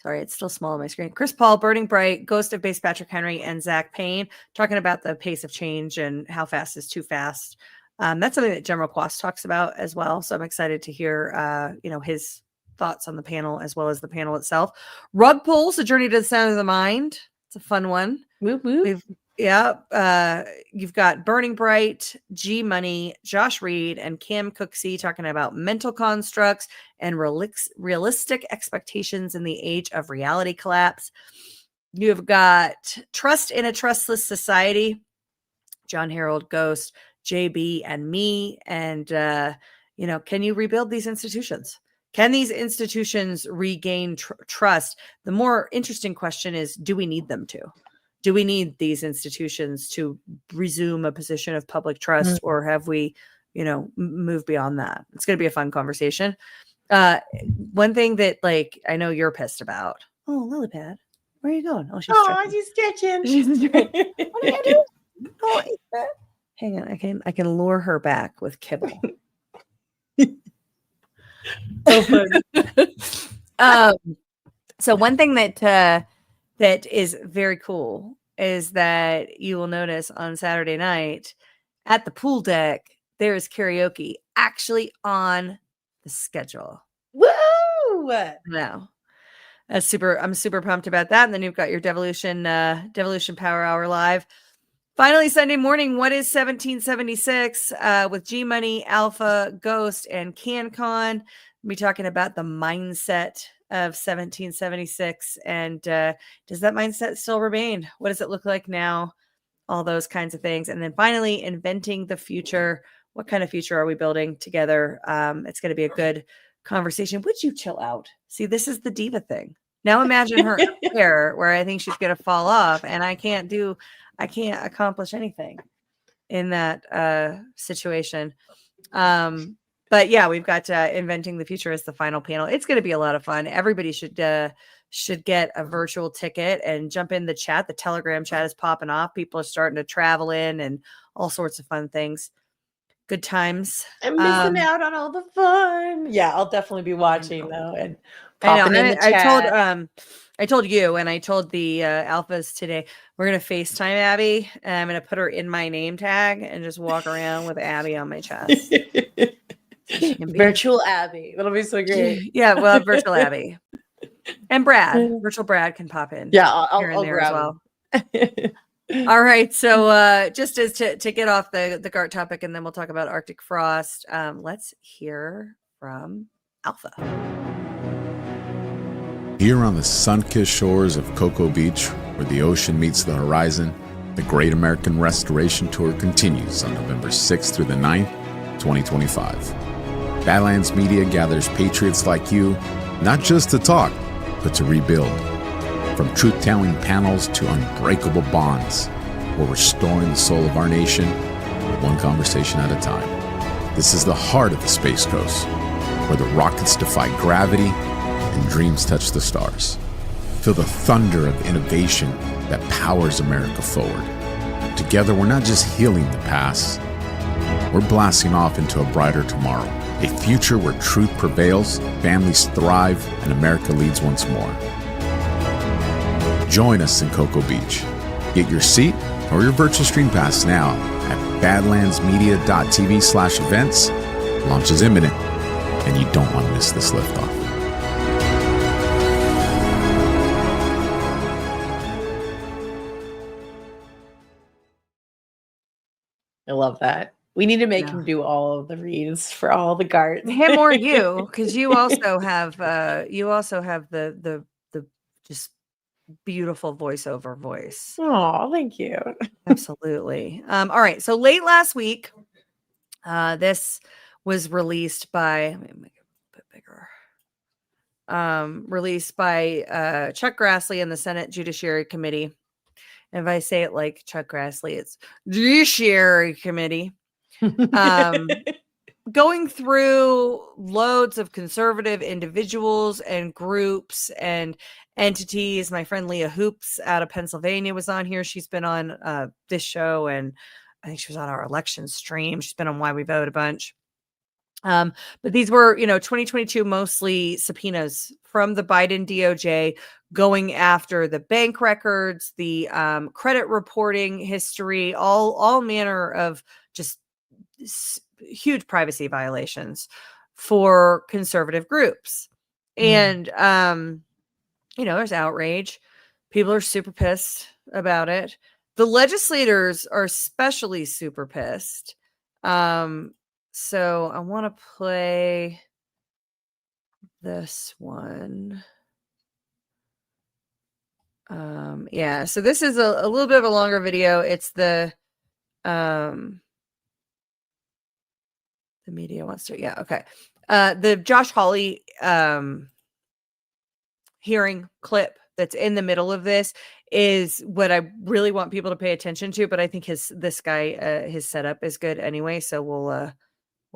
Sorry, it's still small on my screen. Chris Paul, Burning Bright, Ghost of Base Patrick Henry, and Zach Payne, talking about the pace of change and how fast is too fast. That's something that General Quast talks about as well. So I'm excited to hear, his thoughts on the panel as well as the panel itself. Rug Pulls, A Journey to the Sound of the Mind. It's a fun one. Whoop, whoop. You've got Burning Bright, G Money, Josh Reed, and Cam Cooksey talking about mental constructs and realistic expectations in the age of reality collapse. You've got Trust in a Trustless Society, John Harold, Ghost, JB, and me. And, can you rebuild these institutions? Can these institutions regain trust? The more interesting question is, do we need them to? Do we need these institutions to resume a position of public trust, or have we, moved beyond that? It's going to be a fun conversation. One thing that, I know you're pissed about. Oh, Lilypad, where are you going? Oh, she's stretching. She's stretching. What are you doing? Oh, hang on, I can lure her back with kibble. So one thing that is very cool is that you will notice on Saturday night at the pool deck, there is karaoke actually on the schedule. Woo! No. I'm super pumped about that. And then you've got your Devolution Power Hour live. Finally, Sunday morning, what is 1776 with G Money, Alpha, Ghost, and CanCon. We'll be talking about the mindset of 1776 and does that mindset still remain? What does it look like now? All those kinds of things. And then finally, inventing the future. What kind of future are we building together? It's going to be a good conversation. Would you chill out? See, this is the diva thing. Now imagine her hair where I think she's going to fall off and I can't accomplish anything in that situation. But yeah, we've got Inventing the Future as the final panel. It's going to be a lot of fun. Everybody should should get a virtual ticket and jump in the chat. The Telegram chat is popping off. People are starting to travel in and all sorts of fun things. Good times. I'm missing out on all the fun. Yeah, I'll definitely be watching though and I know. popping in the chat. I told you and I told the alphas today, we're going to FaceTime Abby and I'm going to put her in my name tag and just walk around with Abby on my chest. Virtual Abby. That'll be so great. Yeah, well, virtual Abby. And Brad. Virtual Brad can pop in. Yeah, here and I'll there as grab well. All right. So just as to get off the GART topic, and then we'll talk about Arctic frost. Let's hear from Alpha. Here on the sun-kissed shores of Cocoa Beach, where the ocean meets the horizon, the Great American Restoration Tour continues on November 6th through the 9th, 2025. Badlands Media gathers patriots like you, not just to talk, but to rebuild. From truth-telling panels to unbreakable bonds, we're restoring the soul of our nation, one conversation at a time. This is the heart of the Space Coast, where the rockets defy gravity and dreams touch the stars. Feel the thunder of innovation that powers America forward. Together, we're not just healing the past, we're blasting off into a brighter tomorrow, a future where truth prevails, families thrive, and America leads once more. Join us in Cocoa Beach. Get your seat or your virtual stream pass now at badlandsmedia.tv/events. Launch is imminent, and you don't want to miss this liftoff. I love that. We need to make him do all of the reads for all the GART. Him or you, because you also have the just beautiful voiceover voice. Oh, thank you. Absolutely. All right. So late last week, this was released by, let me make it a bit bigger. Released by Chuck Grassley and the Senate Judiciary Committee. And if I say it like Chuck Grassley, it's Judiciary Committee. Going through loads of conservative individuals and groups and entities. My friend Leah Hoops out of Pennsylvania was on here. She's been on this show, and I think she was on our election stream. She's been on Why We Vote a bunch. But these were, 2022 mostly subpoenas from the Biden DOJ going after the bank records, the credit reporting history, all manner of just huge privacy violations for conservative groups. And, there's outrage. People are super pissed about it. The legislators are especially super pissed. So I want to play this one. So this is a little bit of a longer video. It's the media wants to, okay. The Josh Hawley hearing clip that's in the middle of this is what I really want people to pay attention to, but I think his setup is good anyway. So we'll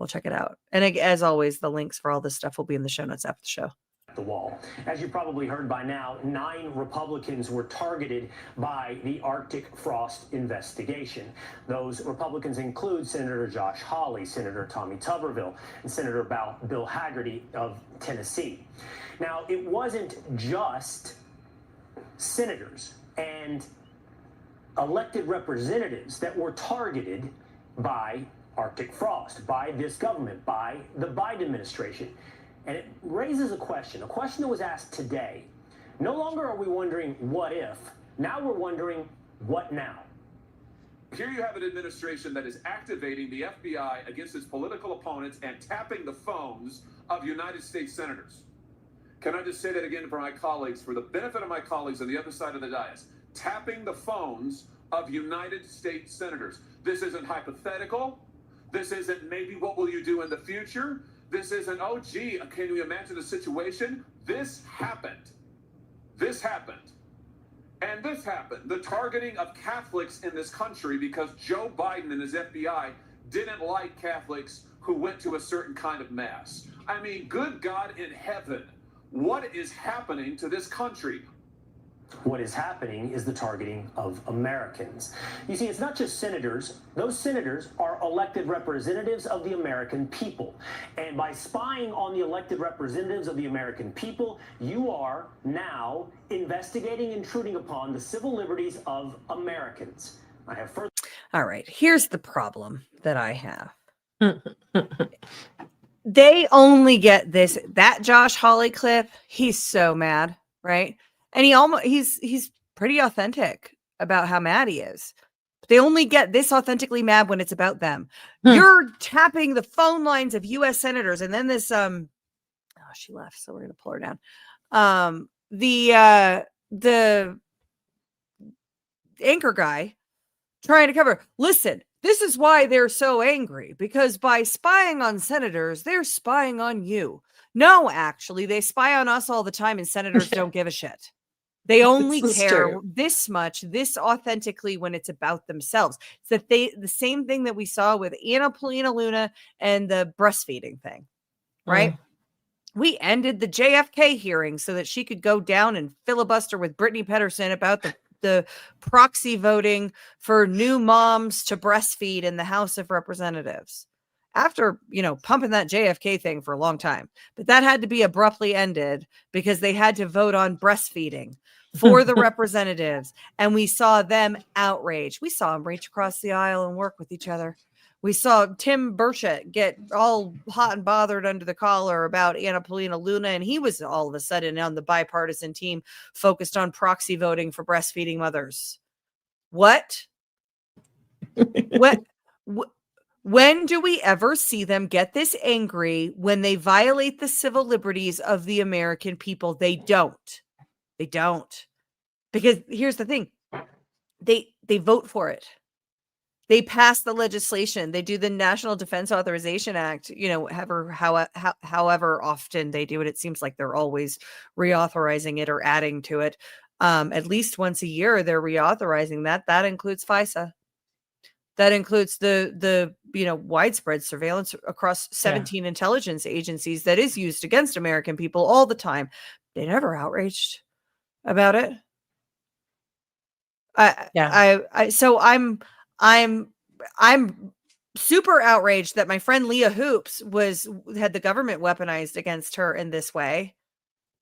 check it out. And as always, the links for all this stuff will be in the show notes after the show. The wall. As you probably heard by now, 9 Republicans were targeted by the Arctic frost investigation. Those Republicans include Senator Josh Hawley, Senator Tommy Tuberville, and Senator Bill Hagerty of Tennessee. Now, it wasn't just senators and elected representatives that were targeted by Arctic frost, by this government, by the Biden administration. And it raises a question that was asked today. No longer are we wondering what if, now we're wondering what now. Here you have an administration that is activating the FBI against its political opponents and tapping the phones of United States senators. Can I just say that again for my colleagues, for the benefit of my colleagues on the other side of the dais? Tapping the phones of United States senators. This isn't hypothetical. This isn't maybe what will you do in the future. This isn't, oh, gee, can you imagine the situation? This happened. This happened. And this happened. The targeting of Catholics in this country because Joe Biden and his FBI didn't like Catholics who went to a certain kind of mass. I mean, good God in heaven, What is happening to this country? What is happening is the targeting of Americans. You see, it's not just senators. Those senators are elected representatives of the American people. And by spying on the elected representatives of the American people, you are now investigating, intruding upon the civil liberties of Americans. I have further. All right. Here's the problem that I have. They only get that Josh Hawley clip. He's so mad, right? And he's pretty authentic about how mad he is. They only get this authentically mad when it's about them. You're tapping the phone lines of U.S. senators, and then this she left, so we're gonna pull her down. The anchor guy trying to cover. Listen, this is why they're so angry, because by spying on senators, they're spying on you. No, actually, they spy on us all the time, and senators don't give a shit. They only care this much, this authentically when it's about themselves. It's that the same thing that we saw with Anna Paulina Luna and the breastfeeding thing, right? We ended the JFK hearing so that she could go down and filibuster with Brittany Pedersen about the proxy voting for new moms to breastfeed in the House of Representatives. After, pumping that JFK thing for a long time, but that had to be abruptly ended because they had to vote on breastfeeding for the representatives. And we saw them outraged. We saw them reach across the aisle and work with each other. We saw Tim Burchett get all hot and bothered under the collar about Anna Paulina Luna. And he was all of a sudden on the bipartisan team focused on proxy voting for breastfeeding mothers. What? When do we ever see them get this angry when they violate the civil liberties of the American people? They don't. They don't. Because here's the thing. They vote for it. They pass the legislation. They do the National Defense Authorization Act, however often they do it. It seems like they're always reauthorizing it or adding to it. At least once a year, they're reauthorizing that. That includes FISA. That includes the widespread surveillance across 17 intelligence agencies that is used against American people all the time. They never outraged about it. So I'm super outraged that my friend Leah Hoops had the government weaponized against her in this way,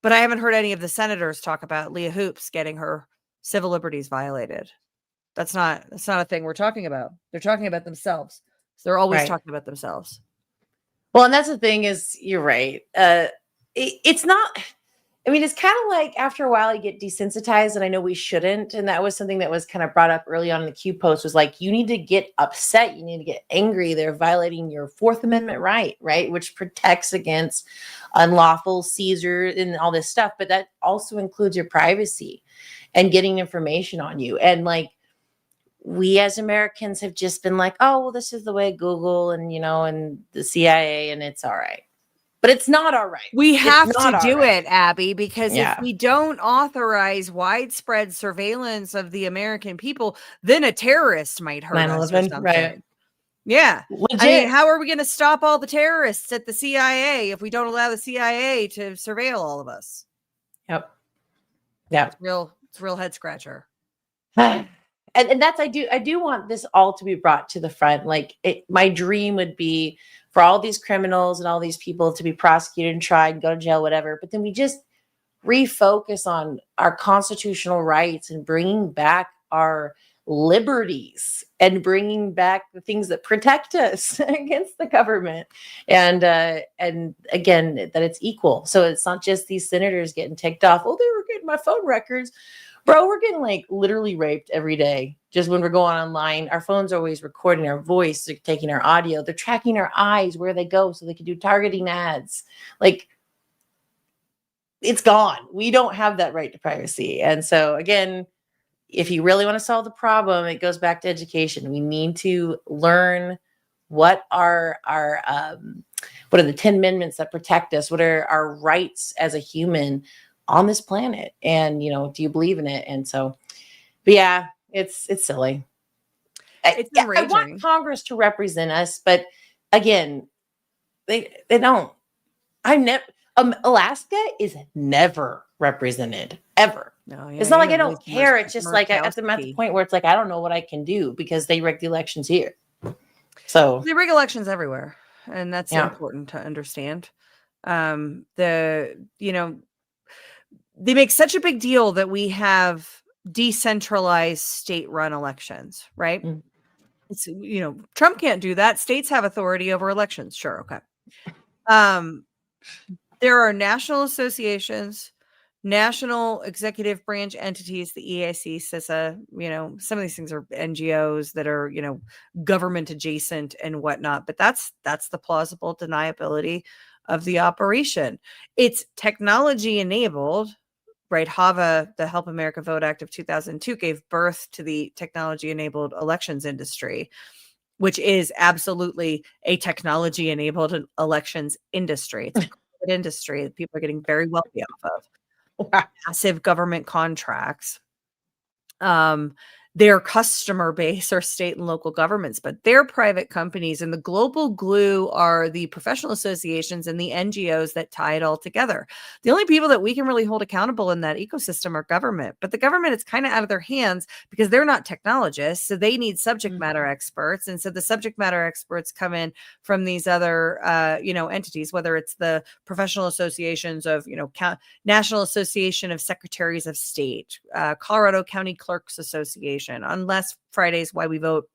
but I haven't heard any of the senators talk about Leah Hoops getting her civil liberties violated. That's not a thing we're talking about. They're talking about themselves. So they're always talking about themselves. Well, and that's the thing is, you're right. It's not. I mean, it's kind of like after a while you get desensitized, and I know we shouldn't. And that was something that was kind of brought up early on in the Q post, was like, you need to get upset. You need to get angry. They're violating your Fourth Amendment right, which protects against unlawful seizure and all this stuff. But that also includes your privacy and getting information on you. And like, we as Americans have just been like, oh, well, this is the way Google and, and the CIA, and it's all right. But it's not all right. We have to do it, Abby, because Yeah. if we don't authorize widespread surveillance of the American people, then a terrorist might hurt us or 9/11, something. right. Yeah. Legit. I mean, how are we going to stop all the terrorists at the CIA if we don't allow the CIA to surveil all of us? Yep. Yeah. It's a real head scratcher. And that's, I do want this all to be brought to the front. Like, my dream would be for all these criminals and all these people to be prosecuted and tried and go to jail, whatever. But then we just refocus on our constitutional rights and bringing back our liberties and bringing back the things that protect us against the government. And again, that it's equal. So it's not just these senators getting ticked off. Oh, they were getting my phone records. Bro, we're getting like literally raped every day. Just when we're going online, our phones are always recording our voice. They're taking our audio. They're tracking our eyes, where they go, so they can do targeting ads. Like, it's gone. We don't have that right to privacy. And so again, if you really want to solve the problem, it goes back to education. We need to learn what are what are the 10 amendments that protect us? What are our rights as a human on this planet? And, do you believe in it? And so, but yeah, it's silly. It's I enraging. want Congress to represent us, but again, they don't. Alaska is never represented ever. No, It's not like I don't care. It's just like I'm at the point where it's like I don't know what I can do because they rig the elections here. So they rig elections everywhere, and that's Yeah. important to understand. They make such a big deal that we have decentralized state-run elections, right? Mm. It's Trump can't do that. States have authority over elections. Sure, okay. There are national associations, national executive branch entities, the EAC, CISA, some of these things are NGOs that are, government adjacent and whatnot, but that's the plausible deniability of the operation. It's technology enabled, right? HAVA, the Help America Vote Act of 2002, gave birth to the technology enabled elections industry, which is absolutely a technology enabled elections industry. It's a private industry that people are getting very wealthy off of. Massive government contracts. Their customer base are state and local governments, but they're private companies. And the global glue are the professional associations and the NGOs that tie it all together. The only people that we can really hold accountable in that ecosystem are government, but the government is kind of out of their hands because they're not technologists. So they need subject matter experts. And so the subject matter experts come in from these other, entities, whether it's the professional associations of, National Association of Secretaries of State, Colorado County Clerks Association, Unless Fridays Why We Vote.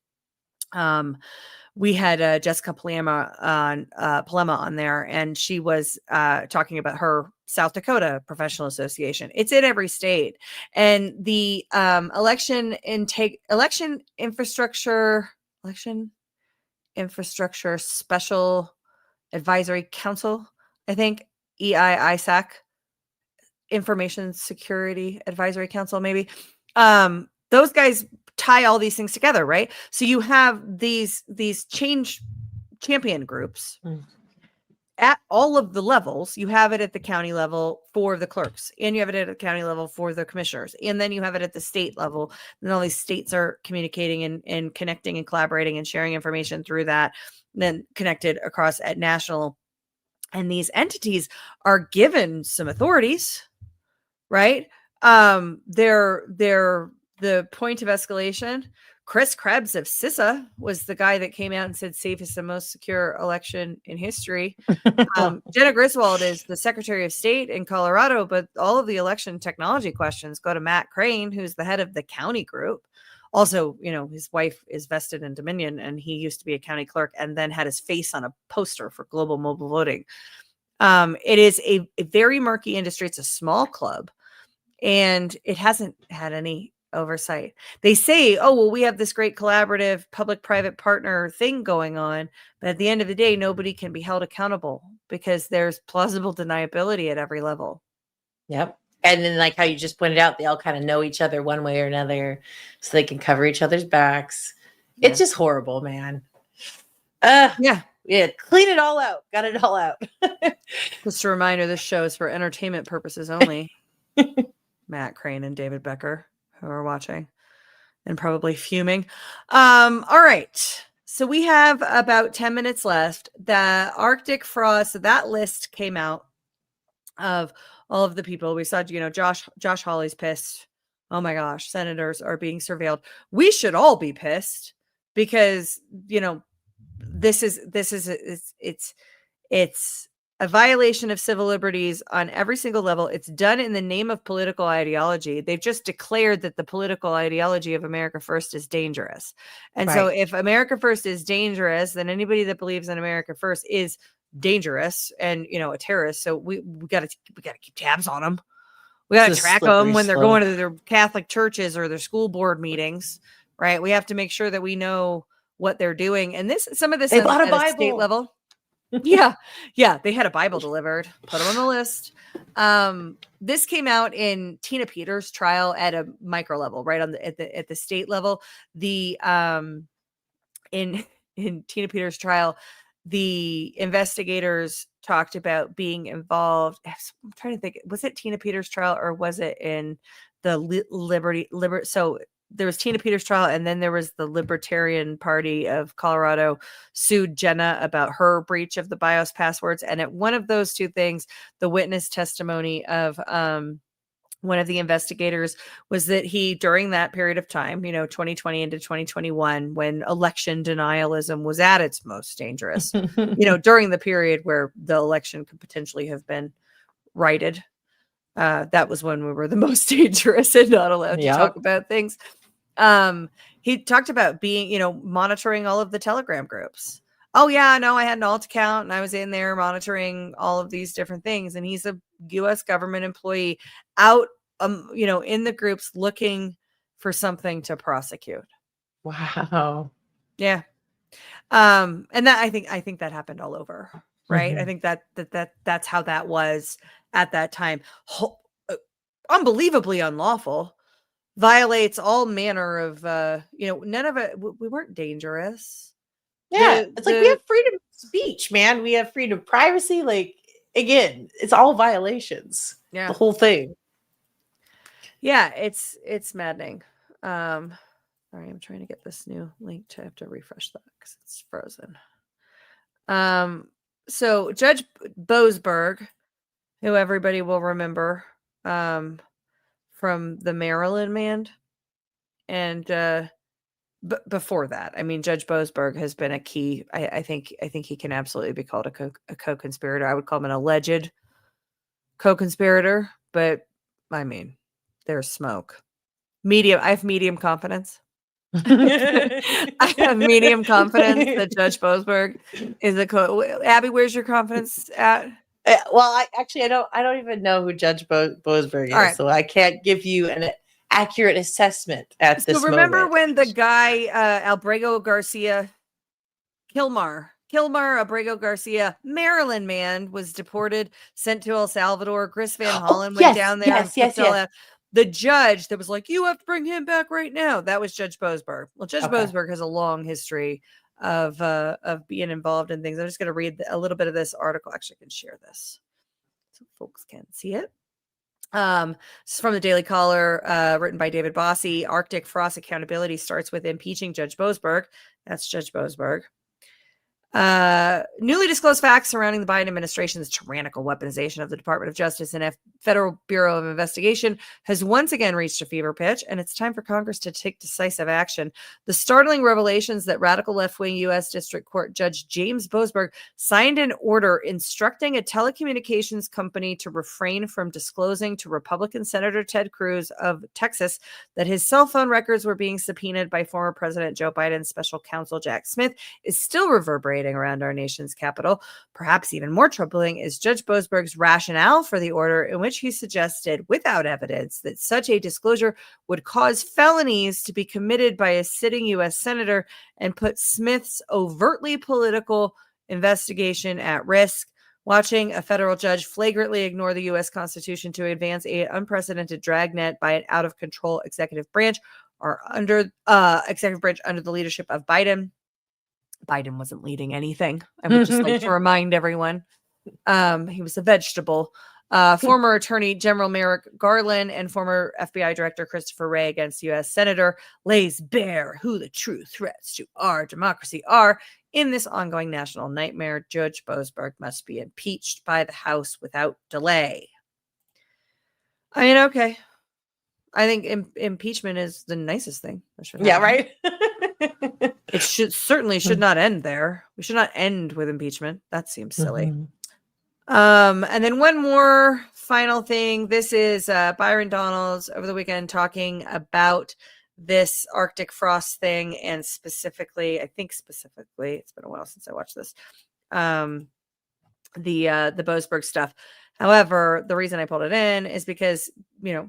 We had Jessica Palema on there, and she was talking about her South Dakota Professional Association. It's in every state, and the election infrastructure Special Advisory Council, I think, EISAC, Information Security Advisory Council, maybe. Those guys tie all these things together, right? So you have these change champion groups at all of the levels. You have it at the county level for the clerks, and you have it at the county level for the commissioners, and then you have it at the state level. And all these states are communicating and connecting and collaborating and sharing information through that, and then connected across at national. And these entities are given some authorities, right? They're the point of escalation. Chris Krebs of CISA was the guy that came out and said safest and most secure election in history. Jenna Griswold is the Secretary of State in Colorado, but all of the election technology questions go to Matt Crane, who's the head of the county group. Also, his wife is vested in Dominion, and he used to be a county clerk and then had his face on a poster for global mobile voting. It is a very murky industry. It's a small club, and it hasn't had any oversight. They say, oh, well, we have this great collaborative public-private partner thing going on, but at the end of the day, nobody can be held accountable because there's plausible deniability at every level. Yep. And then, like how you just pointed out, they all kind of know each other one way or another, so they can cover each other's backs. Yeah. It's just horrible, man. Yeah. Clean it all out. Got it all out. Just a reminder, this show is for entertainment purposes only. Matt Crane and David Becker, who are watching and probably fuming. All right. So we have about 10 minutes left. The Arctic frost, so that list came out of all of the people. We saw, Josh Hawley's pissed. Oh my gosh, senators are being surveilled. We should all be pissed because, this is it's a violation of civil liberties on every single level. It's done in the name of political ideology. They've just declared that the political ideology of America First is dangerous. And so if America First is dangerous, then anybody that believes in America First is dangerous and, a terrorist. So we got to keep tabs on them. We got to track them when they're going to their Catholic churches or their school board meetings, right? We have to make sure that we know what they're doing. And some of this they bought a at Bible. A state level. Yeah. They had a Bible delivered, put them on the list. This came out in Tina Peters' trial at a micro level, right at the state level. The in Tina Peters' trial, the investigators talked about being involved. I'm trying to think, was it Tina Peters' trial or was it in the Liberty? So there was Tina Peters' trial, and then there was the Libertarian Party of Colorado sued Jenna about her breach of the BIOS passwords. And at one of those two things, the witness testimony of one of the investigators was that he, during that period of time, 2020 into 2021, when election denialism was at its most dangerous, during the period where the election could potentially have been righted, that was when we were the most dangerous and not allowed to talk about things. He talked about being, monitoring all of the Telegram groups. Oh yeah, no, I had an alt account and I was in there monitoring all of these different things. And he's a U.S. government employee out, in the groups looking for something to prosecute. Wow. Yeah. And that I think that happened all over, right? I think that's how that was at that time. Unbelievably unlawful, violates all manner of, none of it. We weren't dangerous. Yeah, it's like we have freedom of speech, man. We have freedom of privacy. Like, again, it's all violations. Yeah, the whole thing. Yeah, it's maddening. Sorry, I'm trying to get this new link. I have to refresh that because it's frozen. So Judge Boasberg, who everybody will remember, from the Maryland man, and before that, I mean, Judge Boasberg has been a key. I think he can absolutely be called a co-conspirator. I would call him an alleged co-conspirator, but I mean, there's smoke. I have medium confidence. I have medium confidence that Judge Boasberg is Abby, where's your confidence at? Well, I don't even know who Judge Boasberg is, right. So I can't give you an accurate assessment at this moment. Remember when the guy Albrego Garcia, Kilmar Abrego Garcia, Maryland man, was deported, sent to El Salvador. Chris Van Hollen went down there. Yes. The judge that was like, you have to bring him back right now. That was Judge Boasberg. Well, Judge Boasberg has a long history of being involved in things. I'm just going to read a little bit of this article. Actually, I can share this so folks can see it. It's from the Daily Caller, written by David Bossie. Arctic frost accountability starts with impeaching Judge Boasberg. That's Judge Boasberg. Newly disclosed facts surrounding the Biden administration's tyrannical weaponization of the Department of Justice and Federal Bureau of Investigation has once again reached a fever pitch, and it's time for Congress to take decisive action. The startling revelations that radical left-wing U.S. District Court Judge James Boasberg signed an order instructing a telecommunications company to refrain from disclosing to Republican Senator Ted Cruz of Texas that his cell phone records were being subpoenaed by former President Joe Biden's special counsel Jack Smith is still reverberating around our nation's capital. Perhaps even more troubling is Judge Boasberg's rationale for the order, in which he suggested, without evidence, that such a disclosure would cause felonies to be committed by a sitting U.S. senator and put Smith's overtly political investigation at risk. Watching a federal judge flagrantly ignore the U.S. Constitution to advance an unprecedented dragnet by an out-of-control executive branch under the leadership of Biden. Biden wasn't leading anything. I would just like to remind everyone. He was a vegetable. Former Attorney General Merrick Garland and former FBI Director Christopher Wray against U.S. Senator lays bare who the true threats to our democracy are. In this ongoing national nightmare, Judge Boasberg must be impeached by the House without delay. I mean, okay. I think impeachment is the nicest thing that should happen. Yeah, right? It should not end there. We should not end with impeachment. That seems silly. And then one more final thing. This is Byron Donalds over the weekend talking about this Arctic frost thing, and specifically, it's been a while since I watched this, the Boasberg stuff. However, the reason I pulled it in is because,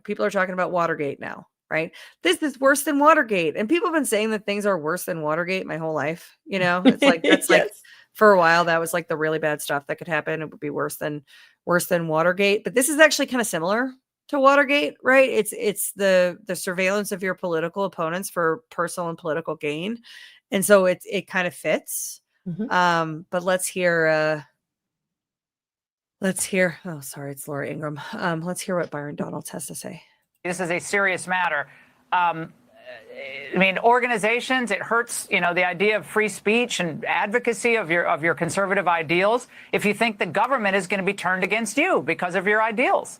people are talking about Watergate now, right? This is worse than Watergate. And people have been saying that things are worse than Watergate my whole life. It's like, that's yes. Like, for a while, that was like the really bad stuff that could happen. It would be worse than Watergate. But this is actually kind of similar to Watergate, right? It's the surveillance of your political opponents for personal and political gain. And so it kind of fits. But let's hear, oh, sorry, it's Laura Ingraham. Let's hear what Byron Donalds has to say. This is a serious matter. I mean, organizations, it hurts, you know, the idea of free speech and advocacy of your conservative ideals if you think the government is going to be turned against you because of your ideals.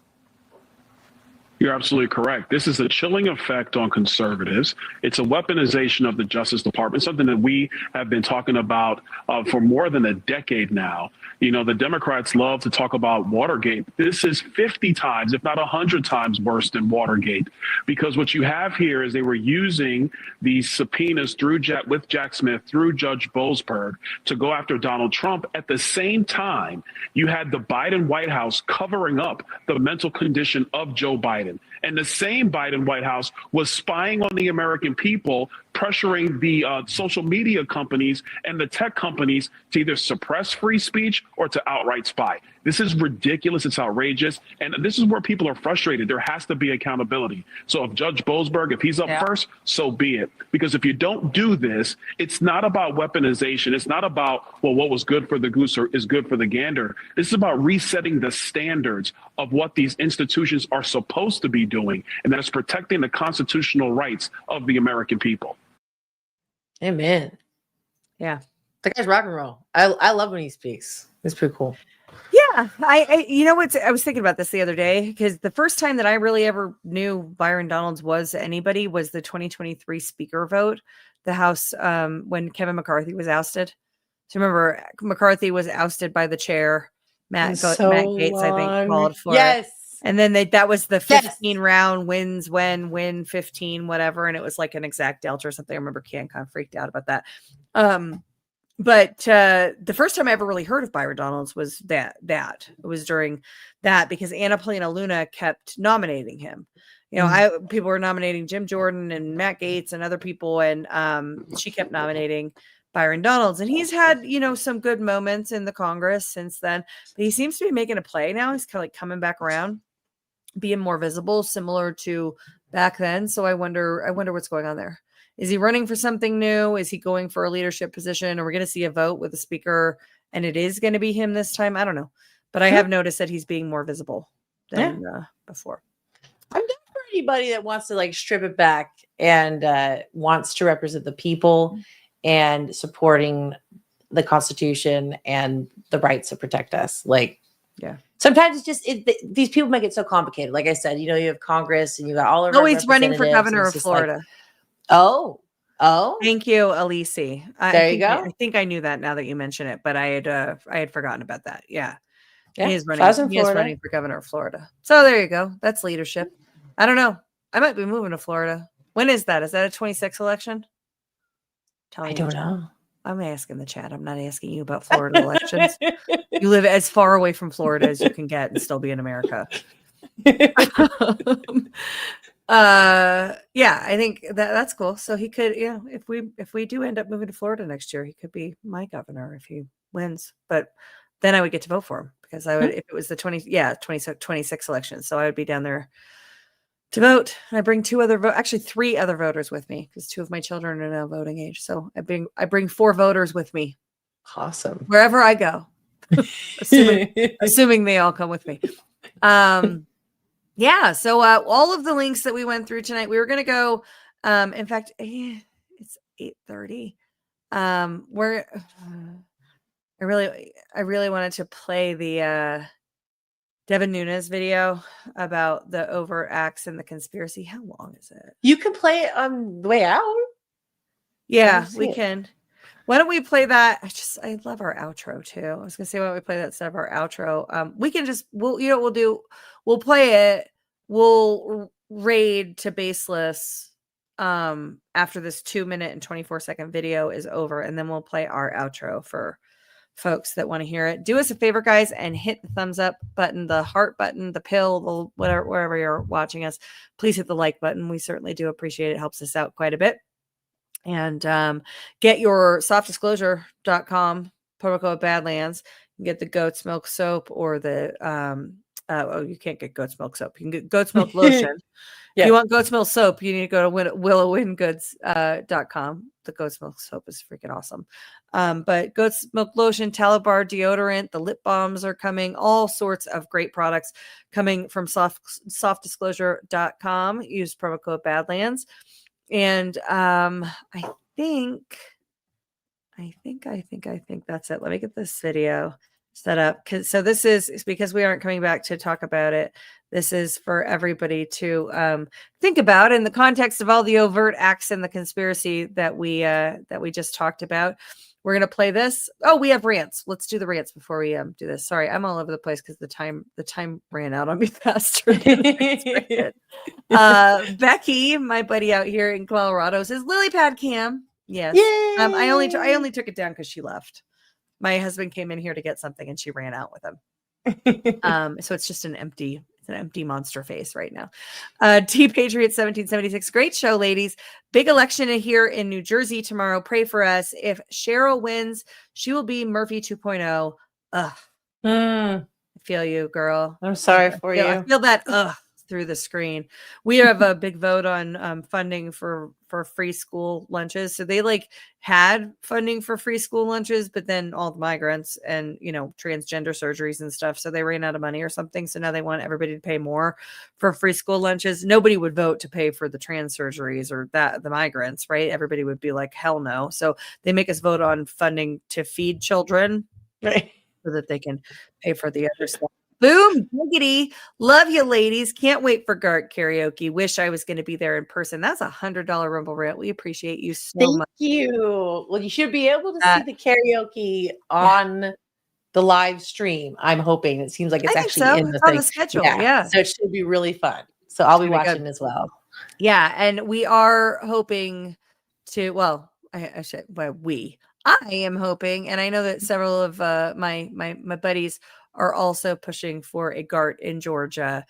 You're absolutely correct. This is a chilling effect on conservatives. It's a weaponization of the Justice Department, something that we have been talking about for more than a decade now. You know, the Democrats love to talk about Watergate. This is 50 times, if not 100 times worse than Watergate, because what you have here is they were using these subpoenas with Jack Smith, through Judge Boasberg, to go after Donald Trump. At the same time, you had the Biden White House covering up the mental condition of Joe Biden. And the same Biden White House was spying on the American people, pressuring the social media companies and the tech companies to either suppress free speech or to outright spy. This is ridiculous. It's outrageous. And this is where people are frustrated. There has to be accountability. So if Judge Boasberg, if he's up first, so be it. Because if you don't do this, it's not about weaponization. It's not about, well, what was good for the goose is good for the gander. This is about resetting the standards of what these institutions are supposed to be doing. And that is protecting the constitutional rights of the American people. Amen. Yeah. The guy's rock and roll. I love when he speaks. It's pretty cool. Yeah, I you know what, I was thinking about this the other day, because the first time that I really ever knew Byron Donalds was anybody was the 2023 speaker vote, the House, when Kevin McCarthy was ousted. So remember, McCarthy was ousted by the chair. Matt Gates, I think, called for it. And then that was the 15 round wins when win 15, whatever. And it was like an exact delta or something. I remember CanCon freaked out about that. But the first time I ever really heard of Byron Donalds was that it was during that, because Anna Paulina Luna kept nominating him. You know, people were nominating Jim Jordan and Matt Gaetz and other people, and she kept nominating Byron Donalds, and he's had, you know, some good moments in the Congress since then, but he seems to be making a play now. He's kind of like coming back around, being more visible, similar to back then. So I wonder what's going on there. Is he running for something new? Is he going for a leadership position? Are we going to see a vote with the speaker and it is going to be him this time? I don't know. But I have noticed that he's being more visible than before. I'm down for anybody that wants to like strip it back and wants to represent the people and supporting the Constitution and the rights to protect us. Like, sometimes it's just these people make it so complicated. Like I said, you know, you have Congress and you got all of. Oh, he's running for governor of Florida. Like, oh, thank you, Alisi. There you go. I think I knew that now that you mention it, but I had forgotten about that. Yeah, he is running. He is running for governor of Florida. So there you go. That's leadership. I don't know. I might be moving to Florida. When is that? Is that a 26 election? I don't know. I'm asking the chat. I'm not asking you about Florida elections. You live as far away from Florida as you can get and still be in America. I think that's cool. So he could, you know, if we do end up moving to Florida next year, he could be my governor if he wins. But then I would get to vote for him, because I would, if it was the 26 election. So I would be down there to vote. And I bring three other voters with me, because 2 of my children are now voting age. So I bring 4 voters with me. Awesome. Wherever I go, assuming they all come with me. Yeah. So all of the links that we went through tonight, we were going to go. In fact, it's 8:30. I really wanted to play the Devin Nunes video about the overt acts and the conspiracy. How long is it? You can play it on the way out. Yeah, we can. Why don't we play that? I love our outro too. I was gonna say, why don't we play that instead of our outro? We can we'll play it. We'll raid to baseless after this 2-minute and 24-second video is over, and then we'll play our outro for folks that want to hear it. Do us a favor, guys, and hit the thumbs up button, the heart button, the pill, whatever, wherever you're watching us. Please hit the like button. We certainly do appreciate it. It helps us out quite a bit. And get your softdisclosure.com promo code Badlands. You can get the goat's milk soap or the you can't get goat's milk soap. You can get goat's milk lotion. If you want goat's milk soap, you need to go to willowwingoods.com. The goat's milk soap is freaking awesome. But goat's milk lotion, Talabar deodorant, the lip balms are coming, all sorts of great products coming from softdisclosure.com. Use promo code Badlands. And I think that's it. Let me get this video set up. So this is because we aren't coming back to talk about it. This is for everybody to think about in the context of all the overt acts and the conspiracy that we just talked about. We're gonna play this. Oh, we have rants. Let's do the rants before we do this. Sorry, I'm all over the place because the time ran out on me faster than expected. Becky, my buddy out here in Colorado, says lily pad cam. Yes. I only took it down because she left. My husband came in here to get something and she ran out with him. So it's just an empty monster face right now. T Patriot 1776. Great show, ladies. Big election here in New Jersey tomorrow. Pray for us. If Cheryl wins, she will be Murphy 2.0. Ugh. I feel you, girl. I'm sorry for you. I feel that through the screen. We have a big vote on funding for free school lunches. So they had funding for free school lunches, but then all the migrants and transgender surgeries and stuff, so they ran out of money or something. So now they want everybody to pay more for free school lunches. Nobody would vote to pay for the trans surgeries or the migrants, right? Everybody would be like, hell no. So they make us vote on funding to feed children, right, so that they can pay for the other stuff. Boom, diggity. Love you, ladies. Can't wait for GART karaoke. Wish I was going to be there in person. That's $100 Rumble rant. We appreciate you so much. Thank you. Well, you should be able to see the karaoke on the live stream. I'm hoping. It seems like it's actually in the thing. On the schedule. Yeah. So it should be really fun. So I'll be watching as well. Yeah. And we are hoping to, well, I am hoping, and I know that several of my buddies are also pushing for a GART in Georgia.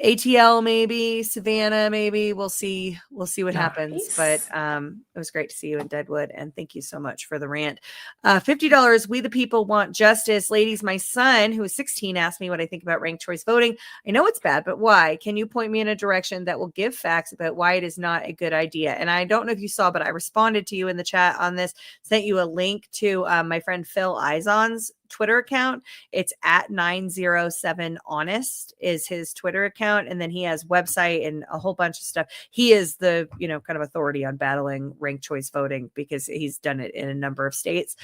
ATL maybe, Savannah maybe. We'll see what happens. But it was great to see you in Deadwood, and thank you so much for the rant. $50. We the people want justice. Ladies, my son, who is 16, asked me what I think about ranked choice voting. I know it's bad, but why? Can you point me in a direction that will give facts about why it is not a good idea? And I don't know if you saw, but I responded to you in the chat on this, sent you a link to my friend Phil Izon's Twitter account. It's at 907honest is his Twitter account, and then he has website and a whole bunch of stuff. He is the kind of authority on battling ranked choice voting because he's done it in a number of states.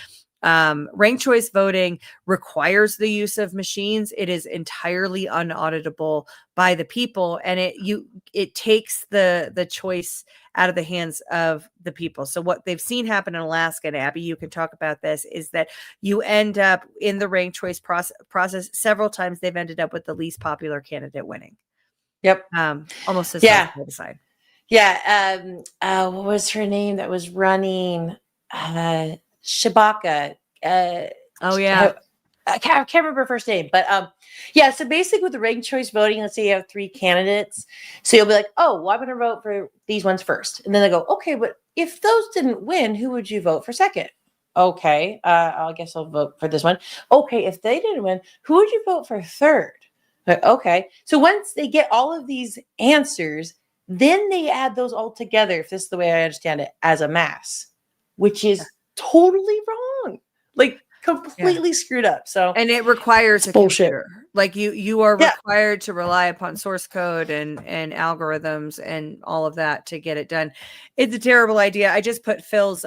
Ranked choice voting requires the use of machines. It is entirely unauditable by the people, and it takes the choice out of the hands of the people. So what they've seen happen in Alaska, and Abby, you can talk about this, is that you end up in the ranked choice process several times. They've ended up with the least popular candidate winning. Yep. Almost as hard to decide. Yeah. What was her name that was running? Shabaka. I can't remember her first name, but so basically with the ranked choice voting, let's say you have 3 candidates, so you'll be like, oh, well, I'm going to vote for these ones first, and then they go, okay, but if those didn't win, who would you vote for second? Okay, I guess I'll vote for this one. Okay, if they didn't win, who would you vote for third? Okay, so once they get all of these answers, then they add those all together, if this is the way I understand it, as a mass, which is totally wrong. Completely screwed up. So, and it requires a bullshit. Computer. You are required to rely upon source code and algorithms and all of that to get it done. It's a terrible idea. I just put Phil's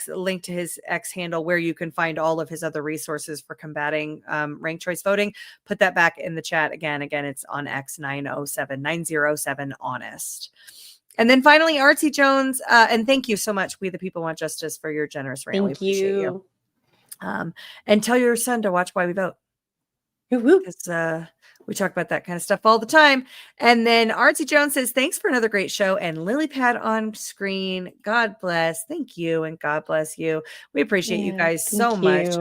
link to his X handle where you can find all of his other resources for combating ranked choice voting. Put that back in the chat again. It's on X 907 honest. And then finally, Artsy Jones, and thank you so much. We the people want justice for your generous rant. We appreciate you. And tell your son to watch Why We Vote. Because we talk about that kind of stuff all the time. And then Artsy Jones says, thanks for another great show. And Lily Pad on screen. God bless. Thank you. And God bless you. We appreciate you guys so much.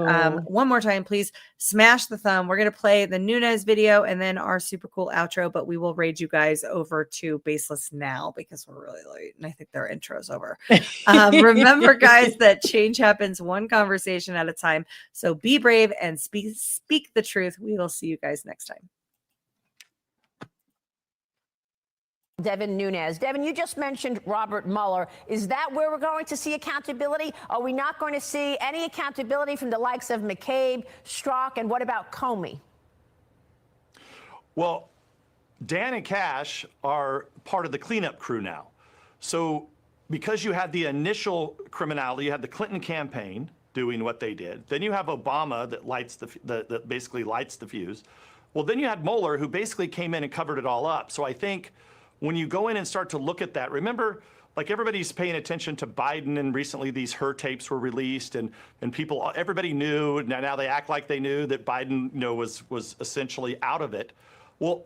One more time, please smash the thumb. We're going to play the Nunes video and then our super cool outro, but we will raid you guys over to Baseless now because we're really late. And I think their intro's over. Remember, guys, that change happens one conversation at a time. So be brave and speak the truth. We will see you guys next time. Devin Nunes. Devin, you just mentioned Robert Mueller. Is that where we're going to see accountability? Are we not going to see any accountability from the likes of McCabe, Strzok, and what about Comey? Well, Dan and Kash are part of the cleanup crew now. So because you had the initial criminality, you had the Clinton campaign doing what they did. Then you have Obama that basically lights the fuse. Well, then you had Mueller, who basically came in and covered it all up. So I think when you go in and start to look at that, remember, like everybody's paying attention to Biden, and recently these Her tapes were released, and everybody knew. Now they act like they knew that Biden, was essentially out of it. Well,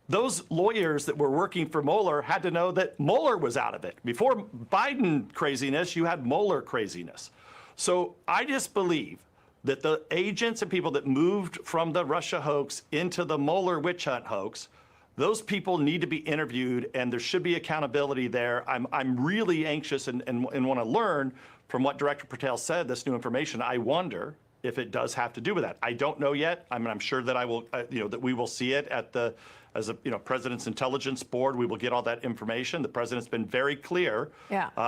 those lawyers that were working for Mueller had to know that Mueller was out of it. Before Biden craziness, you had Mueller craziness. So I just believe that the agents and people that moved from the Russia hoax into the Mueller witch hunt hoax, those people need to be interviewed, and there should be accountability there. I'm really anxious and want to learn from what Director Patel said, this new information. I wonder if it does have to do with that. I don't know yet. I mean, I'm sure that I will, that we will see it as a President's Intelligence Board. We will get all that information. The President's been very clear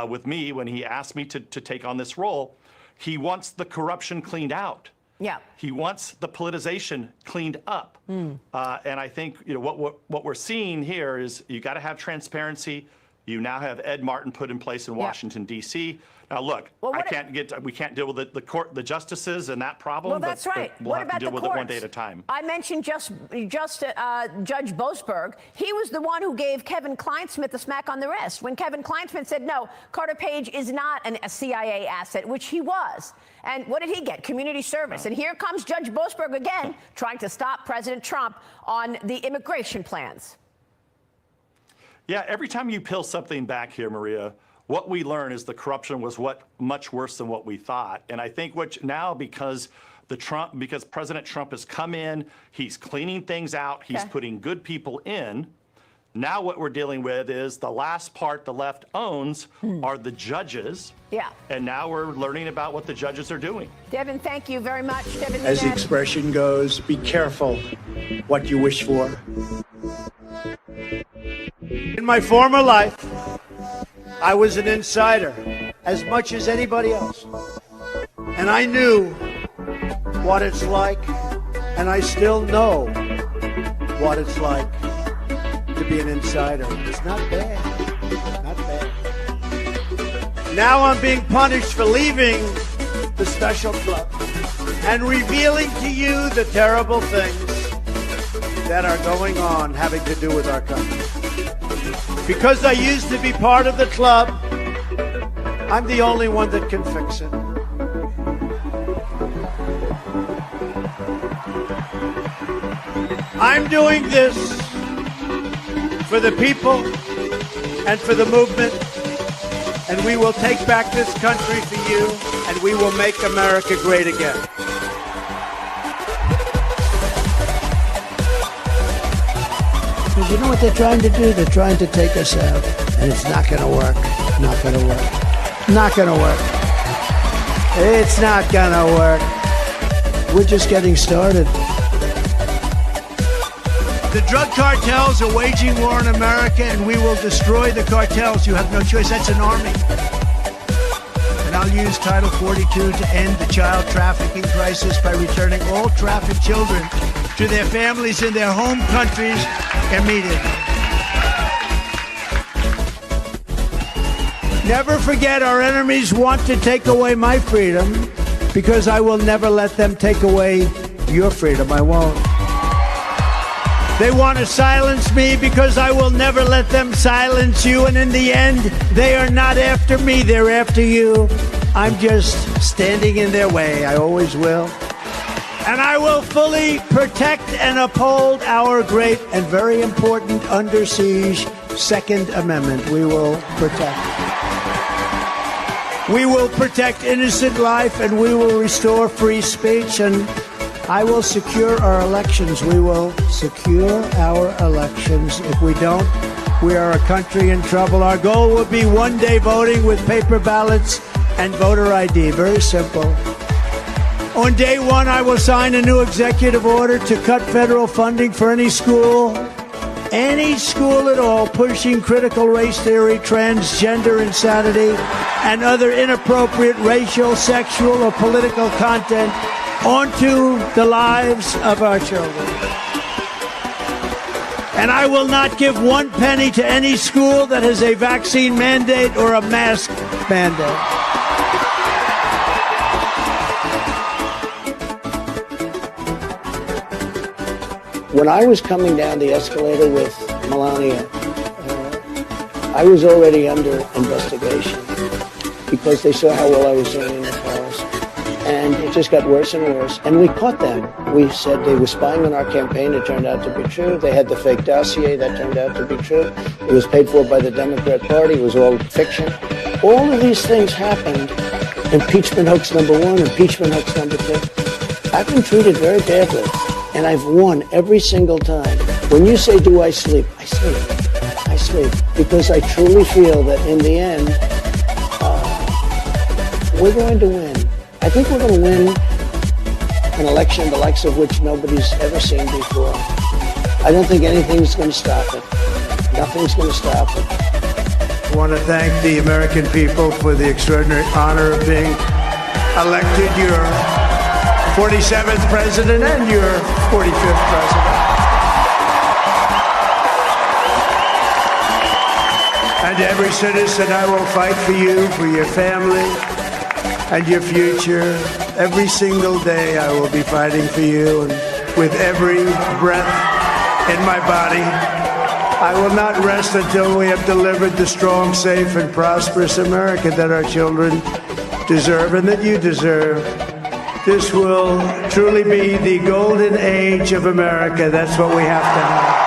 with me when he asked me to take on this role. He wants the corruption cleaned out. Yeah. He wants the politicization cleaned up. And I think what we're seeing here is you got to have transparency. You now have Ed Martin put in place in Washington, D.C. Now, look, we can't deal with the justices and that problem. Well, that's right. But we'll have to deal with it one day at a time. I mentioned Judge Boasberg. He was the one who gave Kevin Kleinsmith a smack on the wrist when Kevin Kleinsmith said, no, Carter Page is not a CIA asset, which he was. And what did he get? Community service. And here comes Judge Boasberg again, trying to stop President Trump on the immigration plans. Yeah, every time you peel something back here, Maria, what we learn is the corruption was much worse than what we thought. And I think because President Trump has come in, he's cleaning things out, he's putting good people in. Now what we're dealing with is the last part the left owns are the judges. Yeah. And now we're learning about what the judges are doing. Devin, thank you very much. Devin, as the expression goes, be careful what you wish for. In my former life, I was an insider as much as anybody else. And I knew what it's like, and I still know what it's like to be an insider. It's not bad. Not bad. Now I'm being punished for leaving the special club and revealing to you the terrible things that are going on having to do with our country. Because I used to be part of the club, I'm the only one that can fix it. I'm doing this for the people and for the movement, and we will take back this country for you, and we will make America great again. Because you know what they're trying to do? They're trying to take us out, and it's not going to work. Not going to work. Not going to work. It's not going to work. We're just getting started. The drug cartels are waging war in America, and we will destroy the cartels. You have no choice. That's an army. And I'll use Title 42 to end the child trafficking crisis by returning all trafficked children to their families in their home countries immediately. Never forget, our enemies want to take away my freedom, because I will never let them take away your freedom. I won't. They want to silence me, because I will never let them silence you. And in the end, they are not after me, they're after you. I'm just standing in their way. I always will. And I will fully protect and uphold our great and very important under siege Second Amendment. We will protect. We will protect innocent life, and we will restore free speech, and I will secure our elections. We will secure our elections. If we don't, we are a country in trouble. Our goal will be one day voting with paper ballots and voter ID. Very simple. On day one, I will sign a new executive order to cut federal funding for any school at all, pushing critical race theory, transgender insanity, and other inappropriate racial, sexual, or political content onto the lives of our children. And I will not give 1 penny to any school that has a vaccine mandate or a mask mandate. When I was coming down the escalator with Melania, I was already under investigation because they saw how well I was doing in the polls. And it just got worse and worse. And we caught them. We said they were spying on our campaign. It turned out to be true. They had the fake dossier. That turned out to be true. It was paid for by the Democrat Party. It was all fiction. All of these things happened. Impeachment hoax number 1, impeachment hoax number 2. I've been treated very badly. And I've won every single time. When you say, do I sleep? I sleep. I sleep. Because I truly feel that in the end, we're going to win. I think we're going to win an election the likes of which nobody's ever seen before. I don't think anything's going to stop it. Nothing's going to stop it. I want to thank the American people for the extraordinary honor of being elected your 47th president and your 45th president. And every citizen, I will fight for you, for your family, and your future. Every single day I will be fighting for you, and with every breath in my body, I will not rest until we have delivered the strong, safe, and prosperous America that our children deserve and that you deserve. This will truly be the golden age of America. That's what we have to have.